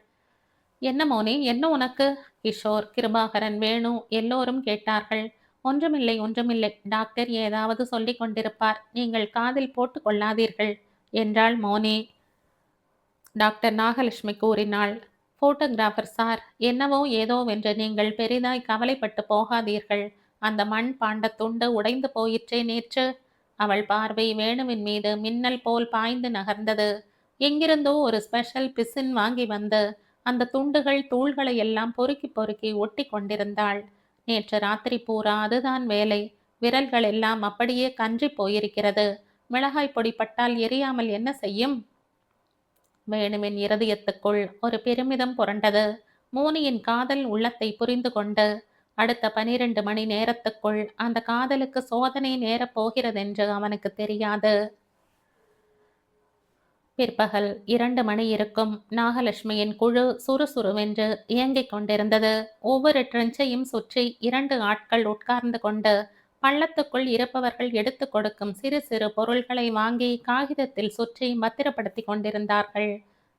என்ன மோனி, என்ன உனக்கு? கிஷோர், கிருபாகரன், வேணு எல்லோரும் கேட்டார்கள். ஒன்றுமில்லை ஒன்றுமில்லை, டாக்டர் ஏதாவது சொல்லிக் கொண்டிருப்பார், நீங்கள் காதில் போட்டு கொள்ளாதீர்கள் என்றாள் மோனி. டாக்டர் நாகலட்சுமி கூறினாள். போட்டோகிராஃபர் சார், என்னவோ ஏதோவென்று நீங்கள் பெரிதாய் கவலைப்பட்டு போகாதீர்கள். அந்த மண் பாண்ட துண்டு உடைந்து போயிற்றே நேற்று. அவள் பார்வை வேணுவின் மீது மின்னல் போல் பாய்ந்து நகர்ந்தது. எங்கிருந்தோ ஒரு ஸ்பெஷல் பிசின் வாங்கி வந்து அந்த துண்டுகள் தூள்களை எல்லாம் பொறுக்கி பொறுக்கி ஒட்டி கொண்டிருந்தாள். நேற்று ராத்திரி பூரா அதுதான் வேலை. விரல்கள் எல்லாம் அப்படியே கன்றி போயிருக்கிறது. மிளகாய் பொடி பட்டால் எரியாமல் என்ன செய்யும்? வேணுவின் இருதயத்துக்குள் ஒரு பெருமிதம் புரண்டது. மோனியின் காதல் உள்ளத்தை புரிந்து கொண்டு அடுத்த 12 மணி நேரத்துக்குள் அந்த காதலுக்கு சோதனை நேரப் போகிறதென்று அவனுக்கு தெரியாது. பிற்பகல் 2 மணி இருக்கும். நாகலட்சுமியின் குழு சுறுசுறுவென்று இயங்கிக் கொண்டிருந்தது. ஒவ்வொரு ட்ரெஞ்சையும் சுற்றி 2 ஆட்கள் உட்கார்ந்து கொண்டு பள்ளத்துக்குள் இருப்பவர்கள் எடுத்து கொடுக்கும் சிறு சிறு பொருள்களை வாங்கி காகிதத்தில் சுற்றி பத்திரப்படுத்தி கொண்டிருந்தார்கள்.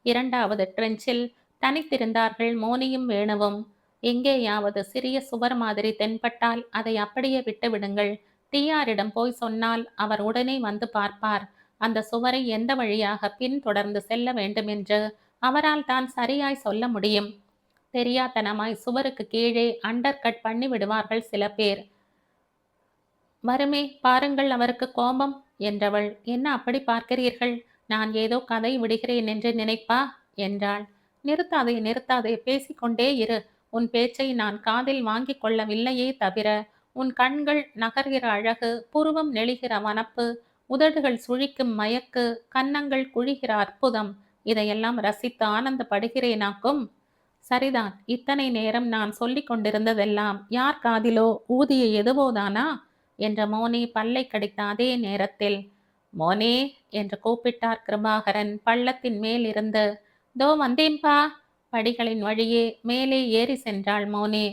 2வது ட்ரெஞ்சில் தனித்திருந்தார்கள் மோனியும் வேணுவும். எங்கேயாவது சிறிய சுவர் மாதிரி தென்பட்டால் அதை அப்படியே விட்டுவிடுங்கள். டிஆரிடம் போய் சொன்னால் அவர் உடனே வந்து பார்ப்பார். அந்த சுவரை எந்த வழியாக பின்தொடர்ந்து செல்ல வேண்டுமென்று அவரால் தான் சரியாய் சொல்ல முடியும். தெரியாத்தனமாய் சுவருக்கு கீழே அண்டர் கட் பண்ணி விடுவார்கள் சில பேர். வருமே பாருங்கள் அவருக்கு கோபம் என்றவள். என்ன அப்படி பார்க்கிறீர்கள்? நான் ஏதோ கதை விடுகிறேன் என்று நினைப்பா என்றாள். நிறுத்தாதே நிறுத்தாதே, பேசிக்கொண்டே இரு. உன் பேச்சை நான் காதில் வாங்கிக் கொள்ளவில்லையே தவிர உன் கண்கள் நகர்கிற அழகு, புருவம் நெளிகிற வனப்பு, உதடுகள் சுழிக்கும் மயக்கு, கன்னங்கள் குழிகிற அற்புதம், இதையெல்லாம் ரசித்து ஆனந்தப்படுகிறேனாக்கும். சரிதான், இத்தனை நேரம் நான் சொல்லிக் கொண்டிருந்ததெல்லாம் யார் காதிலோ ஊதிய எதுவோதானா என்ற மோனி பல்லை கடித்த அதே நேரத்தில் மோனே என்று கூப்பிட்டார் கிருபாகரன் பள்ளத்தின் மேல் இருந்து. தோ வந்தேன்பா. படிகளின் வழியே மேலே ஏறி சென்றாள் மோனி.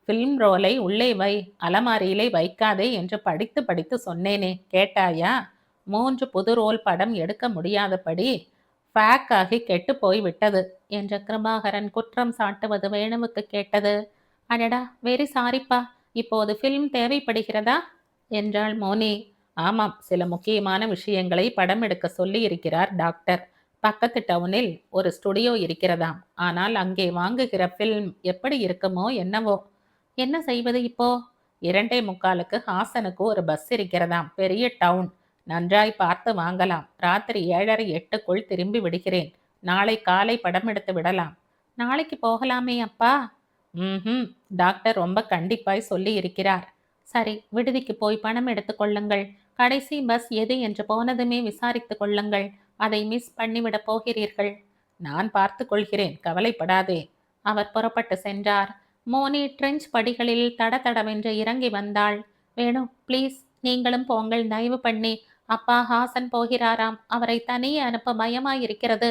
ஃபில்ம் ரோலை உள்ளே வை, அலமாரியிலே வைக்காதே என்று படித்து படித்து சொன்னேனே, கேட்டாயா? 3 புது ரோல் படம் எடுக்க முடியாதபடி ஃபேக் ஆகி கெட்டு போய் விட்டது என்று கிருபாகரன் குற்றம் சாட்டுவது வேணுவுக்கு கேட்டது. அடடா, வெரி சாரிப்பா. இப்போது ஃபில்ம் தேவைப்படுகிறதா என்றாள் மோனி. ஆமாம், சில முக்கியமான விஷயங்களை படம் எடுக்க சொல்லி இருக்கிறார் டாக்டர். பக்கத்து டவுனில் ஒரு ஸ்டுடியோ இருக்கிறதாம். ஆனால் அங்கே வாங்குகிற ஃபில்ம் எப்படி இருக்குமோ என்னவோ. என்ன செய்வது இப்போ? 2:45க்கு ஹாசனுக்கு ஒரு பஸ் இருக்கிறதாம். பெரிய டவுன். நன்றாய் பார்த்து வாங்கலாம். ராத்திரி 7:30 8க்குள் திரும்பி விடுகிறேன். நாளை காலை படம் எடுத்து விடலாம். நாளைக்கு போகலாமே அப்பா? ம், டாக்டர் ரொம்ப கண்டிப்பாய் சொல்லி இருக்கிறார். சரி, விடுதிக்கு போய் பணம் எடுத்து கொள்ளுங்கள். கடைசி பஸ் எது என்று போனதுமே விசாரித்து கொள்ளுங்கள். அதை மிஸ் பண்ணிவிடப் போகிறீர்கள். நான் பார்த்து கொள்கிறேன், கவலைப்படாதே. அவர் புறப்பட்டு சென்றார். மோனி ட்ரெஞ்ச் படிகளில் தடதடவென்று இறங்கி வந்தாள். வேணு, ப்ளீஸ் நீங்களும் போங்கள், தயவு பண்ணி. அப்பா ஹாசன் போகிறாராம். அவரை தனியே அனுப்ப பயமாயிருக்கிறது.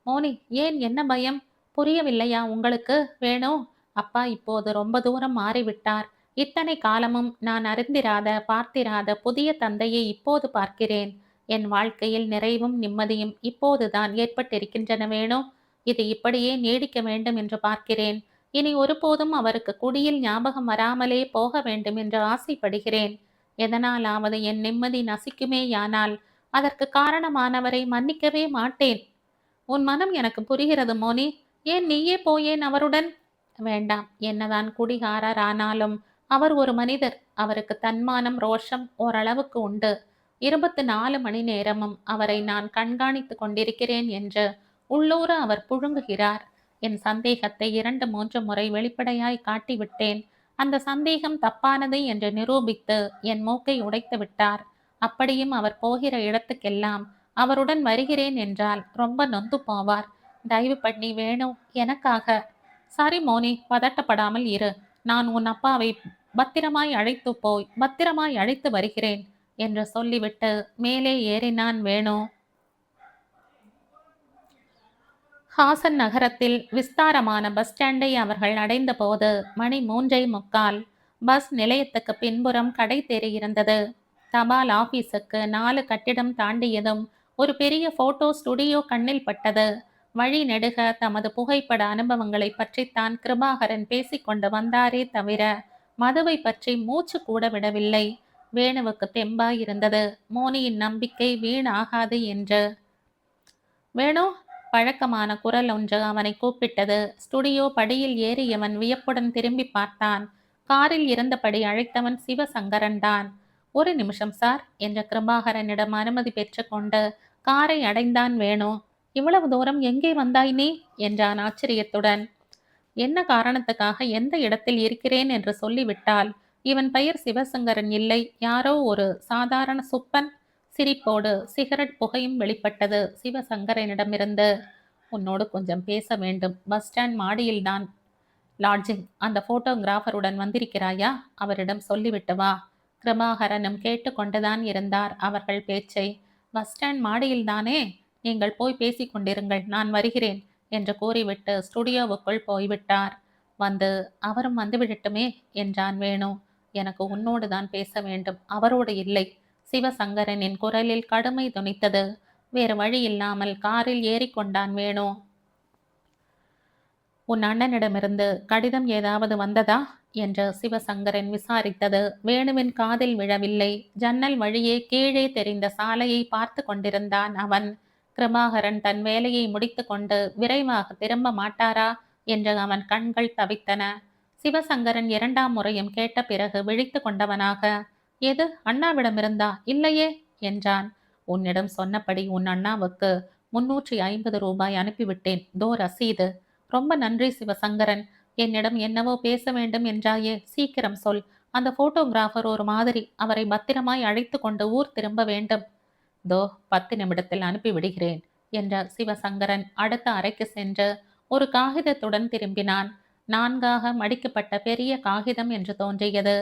மோனி, ஏன், என்ன பயம்? புரியவில்லையா உங்களுக்கு? வேணு, அப்பா இப்போது ரொம்ப தூரம் மாறிவிட்டார். இத்தனை காலமும் நான் அறிந்திராத, பார்த்திராத புதிய தந்தையை இப்போது பார்க்கிறேன். என் வாழ்க்கையில் நிறைவும் நிம்மதியும் இப்போதுதான் ஏற்பட்டிருக்கின்றன வேணு. இது இப்படியே நீடிக்க வேண்டும் என்று பார்க்கிறேன். இனி ஒருபோதும் அவருக்கு குடியில் ஞாபகம் வராமலே போக வேண்டும் என்று ஆசைப்படுகிறேன். எதனாலாவது என் நிம்மதி நசிக்குமேயானால் அதற்கு காரணமானவரை மன்னிக்கவே மாட்டேன். உன் மனம் எனக்கு புரிகிறது மோனி. ஏன் நீயே போயேன் அவருடன்? வேண்டாம். என்னதான் குடிகாரர் ஆனாலும் அவர் ஒரு மனிதர். அவருக்கு தன்மானம், ரோஷம் ஓரளவுக்கு உண்டு. 24 மணி நேரமும் அவரை நான் கண்காணித்து கொண்டிருக்கிறேன் என்று உள்ளூர அவர் புழுங்குகிறார். என் சந்தேகத்தை 2-3 முறை வெளிப்படையாய் காட்டிவிட்டேன். அந்த சந்தேகம் தப்பானது என்று நிரூபித்து என் மூக்கை உடைத்து விட்டார். அப்படியும் அவர் போகிற இடத்துக்கெல்லாம் அவருடன் வருகிறேன் என்றால் ரொம்ப நொந்து போவார். தயவு பண்ணி வேணு, எனக்காக. சரி மோனி, பதட்டப்படாமல் இரு. நான் உன் அப்பாவை பத்திரமாய் அழைத்து வருகிறேன் என்று சொல்லிவிட்டு மேலே ஏறினான் வேணு. ஹாசன் நகரத்தில் விஸ்தாரமான பஸ் ஸ்டாண்டை அவர்கள் அடைந்தபோது மணி 3:45. பஸ் நிலையத்துக்கு பின்புறம் கடை தெரு இருந்தது. தபால் ஆபீஸுக்கு 4 கட்டிடம் தாண்டியதும் ஒரு பெரிய போட்டோ ஸ்டுடியோ கண்ணில் பட்டது. வழி நெடுக தமது புகைப்பட அனுபவங்களை பற்றித்தான் கிருபாகரன் பேசிக்கொண்டு வந்தாரே தவிர மதுவை பற்றி மூச்சு கூட விடவில்லை. வேணுவுக்கு தெம்பாய் இருந்தது. மோனியின் நம்பிக்கை வீணாகாது என்று. வேணு, பழக்கமான குரல் ஒன்று அவனை கூப்பிட்டது. ஸ்டுடியோ படியில் ஏறியவன் வியப்புடன் திரும்பி பார்த்தான். காரில் இருந்தபடி அழைத்தவன் சிவசங்கரன் தான். 1 நிமிஷம் சார் என்ற கிருபாகரனிடம் அனுமதி பெற்றுக்கொண்டு காரை அடைந்தான் வேணு. இவ்வளவு தூரம் எங்கே வந்தாய் நீ என்றான் ஆச்சரியத்துடன். என்ன காரணத்துக்காக எந்த இடத்தில் இருக்கிறேன் என்று சொல்லிவிட்டால் இவன் பெயர் சிவசங்கரன் இல்லை, யாரோ ஒரு சாதாரண சுப்பன். சிரிப்போடு சிகரெட் புகையும் வெளிப்பட்டது சிவசங்கரனிடமிருந்து. உன்னோடு கொஞ்சம் பேச வேண்டும். பஸ் ஸ்டாண்ட் மாடியில் தான் லாட்ஜிங். அந்த போட்டோகிராஃபருடன் வந்திருக்கிறாயா? அவரிடம் சொல்லிவிட்டு வா. கிருபாகரனும் கேட்டுக்கொண்டுதான் இருந்தார் அவர்கள் பேச்சை. பஸ் ஸ்டாண்ட் மாடியில் தானே? நீங்கள் போய் பேசிக் கொண்டிருங்கள், நான் வருகிறேன் என்று கூறிவிட்டு ஸ்டுடியோவுக்குள் போய்விட்டார். அவரும் வந்துவிடட்டுமே என்றான் வேணு. எனக்கு உன்னோடு தான் பேச வேண்டும், அவரோடு இல்லை. சிவசங்கரனின் குரலில் கடுமை துணித்தது. வேறு வழி இல்லாமல் காரில் ஏறிக்கொண்டான் வேணு. உன் அண்ணனிடமிருந்து கடிதம் ஏதாவது வந்ததா என்று சிவசங்கரன் விசாரித்தது வேணுவின் காதில் விழவில்லை. ஜன்னல் வழியே கீழே தெரிந்த சாலையை பார்த்து கொண்டிருந்தான் அவன். கிருபாகரன் தன் வேலையை முடித்து கொண்டு விரைவாக திரும்ப மாட்டாரா என்று அவன் கண்கள் தவித்தன. சிவசங்கரன் 2ஆம் முறையும் கேட்ட பிறகு விழித்து கொண்டவனாக, எது, அண்ணாவிடமிருந்தா? இல்லையே என்றான். உன்னிடம் சொன்னபடி உன் அண்ணாவுக்கு 350 ரூபாய் அனுப்பிவிட்டேன். தோ ரசீது. ரொம்ப நன்றி சிவசங்கரன். என்னிடம் என்னவோ பேச வேண்டும் என்றாயே, சீக்கிரம் சொல். அந்த போட்டோகிராஃபர் ஒரு மாதிரி. அவரை பத்திரமாய் அழைத்து கொண்டு ஊர் திரும்ப வேண்டும். தோ 10 நிமிடத்தில் அனுப்பிவிடுகிறேன் என்றார் சிவசங்கரன். அடுத்த அறைக்கு சென்று ஒரு காகிதத்துடன் திரும்பினான். 4ஆக மடிக்கப்பட்ட பெரிய காகிதம் என்று தோன்றியது.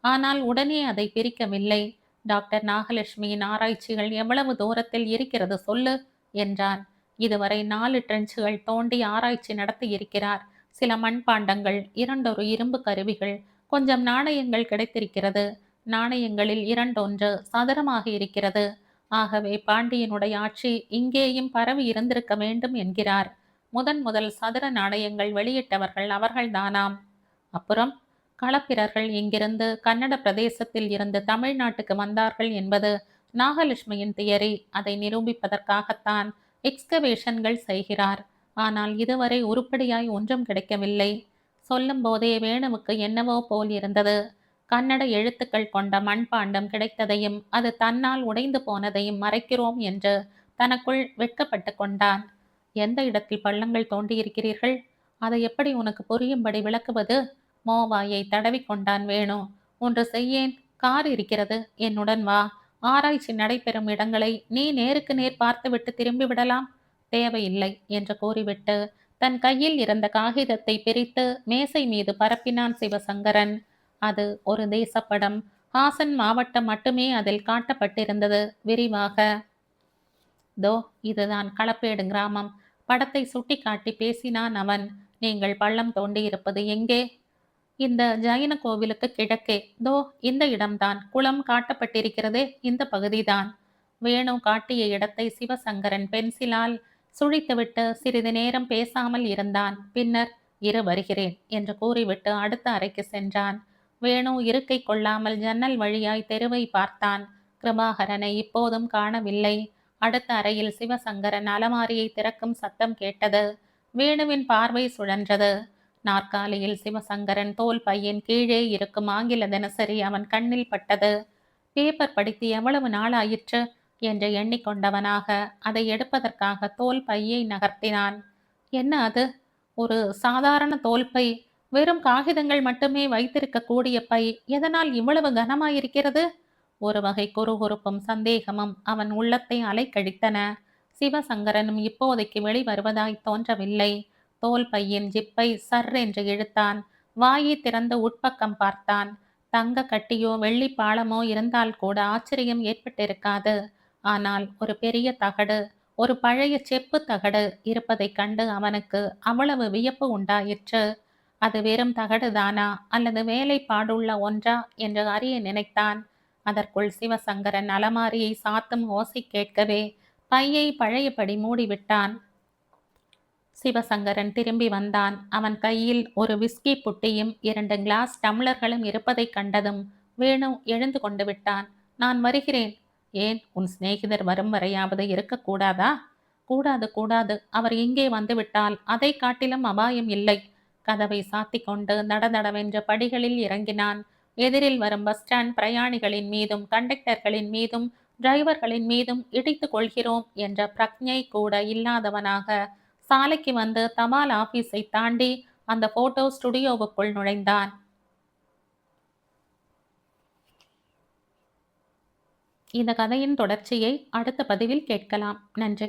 ஆனால் உடனே அதை பிரிக்கவில்லை. டாக்டர் நாகலட்சுமியின் ஆராய்ச்சிகள் எவ்வளவு தூரத்தில் இருக்கிறது சொல்லு என்றான். இதுவரை 4 ட்ரென்ச்சுகள் தோண்டி ஆராய்ச்சி நடத்தி இருக்கிறார். சில மண்பாண்டங்கள், 2 இரும்பு கருவிகள், கொஞ்சம் நாணயங்கள் கிடைத்திருக்கிறது. நாணயங்களில் 2 சதுரமாக இருக்கிறது. ஆகவே பாண்டியனுடைய ஆட்சி இங்கேயும் பரவி இருந்திருக்க வேண்டும் என்கிறார். முதல் சதுர நாணயங்கள் வெளியிட்டவர்கள் அவர்கள்தானாம். அப்புறம் களப்பிரர்கள் இங்கிருந்து கன்னட பிரதேசத்தில் இருந்து தமிழ்நாட்டுக்கு வந்தார்கள் என்பது நாகலட்சுமியின் தியரி. அதை நிரூபிப்பதற்காகத்தான் எக்ஸ்கவேஷன்கள் செய்கிறார். ஆனால் இதுவரை உருப்படியாய் ஒன்றும் கிடைக்கவில்லை. சொல்லும் போதே வேணுவுக்கு என்னவோ போல் இருந்தது. கன்னட எழுத்துக்கள் கொண்ட மண்பாண்டம் கிடைத்ததையும் அது தன்னால் உடைந்து போனதையும் மறைக்கிறோம் என்று தனக்குள் வெட்கப்பட்டு கொண்டான். எந்த இடத்தில் பள்ளங்கள் தோண்டியிருக்கிறீர்கள்? அதை எப்படி உனக்கு புரியும்படி விளக்குவது? மோவாயை தடவி கொண்டான் வேணு. ஒன்று செய்யேன். கார் இருக்கிறது, என்னுடன் வா. ஆராய்ச்சி நடைபெறும் இடங்களை நீ நேருக்கு நேர் பார்த்துவிட்டு திரும்பி விடலாம். தேவையில்லை என்று கூறிவிட்டு தன் கையில் இருந்த காகிதத்தை பிரித்து மேசை மீது பரப்பினான் சிவசங்கரன். அது ஒரு தேசப்படம். ஹாசன் மாவட்டம் மட்டுமே அதில் காட்டப்பட்டிருந்தது விரிவாக. தோ இதுதான் களப்பேடு கிராமம். படத்தை சுட்டிக்காட்டி பேசினான் அவன். நீங்கள் பள்ளம் தோண்டி இருப்பது எங்கே? இந்த ஜைன கோவிலுக்கு கிழக்கே. தோ இந்த இடம்தான். குளம் காட்டப்பட்டிருக்கிறதே இந்த பகுதிதான். வேணு காட்டிய இடத்தை சிவசங்கரன் பென்சிலால் சுழித்துவிட்டு சிறிது நேரம் பேசாமல் இருந்தான். பின்னர் இரு வருகிறேன் என்று கூறிவிட்டு அடுத்த அறைக்கு சென்றான். வேணு இருக்கை கொள்ளாமல் ஜன்னல் வழியாய் தெருவை பார்த்தான். கிருபாகரனை இப்போதும் காணவில்லை. அடுத்த அறையில் சிவசங்கரன் அலமாரியை திறக்கும் சத்தம் கேட்டது. வேணுவின் பார்வை சுழன்றது. நாற்காலியில் சிவசங்கரன் தோல் பையின் கீழே இருக்கும் ஆங்கில தினசரி அவன் கண்ணில் பட்டது. பேப்பர் படித்து எவ்வளவு நாள் ஆயிற்று என்று எண்ணிக்கொண்டவனாக அதை எடுப்பதற்காக தோல் பையை நகர்த்தினான். என்ன அது? ஒரு சாதாரண தோல் பை. வெறும் காகிதங்கள் மட்டுமே வைத்திருக்க கூடிய பை எதனால் இவ்வளவு கனமாயிருக்கிறது? ஒரு வகை குறுகுறுப்பும் சந்தேகமும் அவன் உள்ளத்தை அலைக்கழித்தன. சிவசங்கரனும் இப்போதைக்கு வெளிவருவதாய் தோன்றவில்லை. தோல் பையின் ஜிப்பை சர் என்று இழுத்தான். வாயை திறந்து உட்பக்கம் பார்த்தான். தங்க கட்டியோ வெள்ளி பாலமோ இருந்தால் கூட ஆச்சரியம் ஏற்பட்டிருக்காது. ஆனால் ஒரு பெரிய தகடு, ஒரு பழைய செப்பு தகடு இருப்பதைக் கண்டு அவனுக்கு அவ்வளவு வியப்பு உண்டாயிற்று. அது வெறும் தகடுதானா அல்லது வேலைப்பாடுள்ள ஒன்றா என்று அறிய நினைத்தான். அதற்குள் சிவசங்கரன் அலமாரியை சாத்தும் ஓசை கேட்கவே பையை பழையபடி மூடிவிட்டான். சிவசங்கரன் திரும்பி வந்தான். அவன் கையில் ஒரு விஸ்கி புட்டியும் 2 கிளாஸ் டம்ளர்களும் இருப்பதைக் கண்டதும் வேணு எழுந்து கொண்டு விட்டான். நான் வருகிறேன். ஏன், உன் சிநேகிதர் வரும் வரையாவது இருக்கக்கூடாதா? கூடாது கூடாது. அவர் இங்கே வந்துவிட்டால் அதை காட்டிலும் அபாயம் இல்லை. கதவை சாத்திக் கொண்டு நடதடவென்ற படிகளில் இறங்கினான். எதிரில் வரும் பஸ் ஸ்டாண்ட் பிரயாணிகளின் மீதும் கண்டக்டர்களின் மீதும் டிரைவர்களின் மீதும் இடித்து கொள்கிறோம் என்ற பிரக்ஞை கூட இல்லாதவனாக சாலைக்கு வந்து தபால் ஆபீஸை தாண்டி அந்த போட்டோ ஸ்டுடியோவுக்குள் நுழைந்தான். இந்த கதையின் தொடர்ச்சியை அடுத்த பதிவில் கேட்கலாம். நன்றி.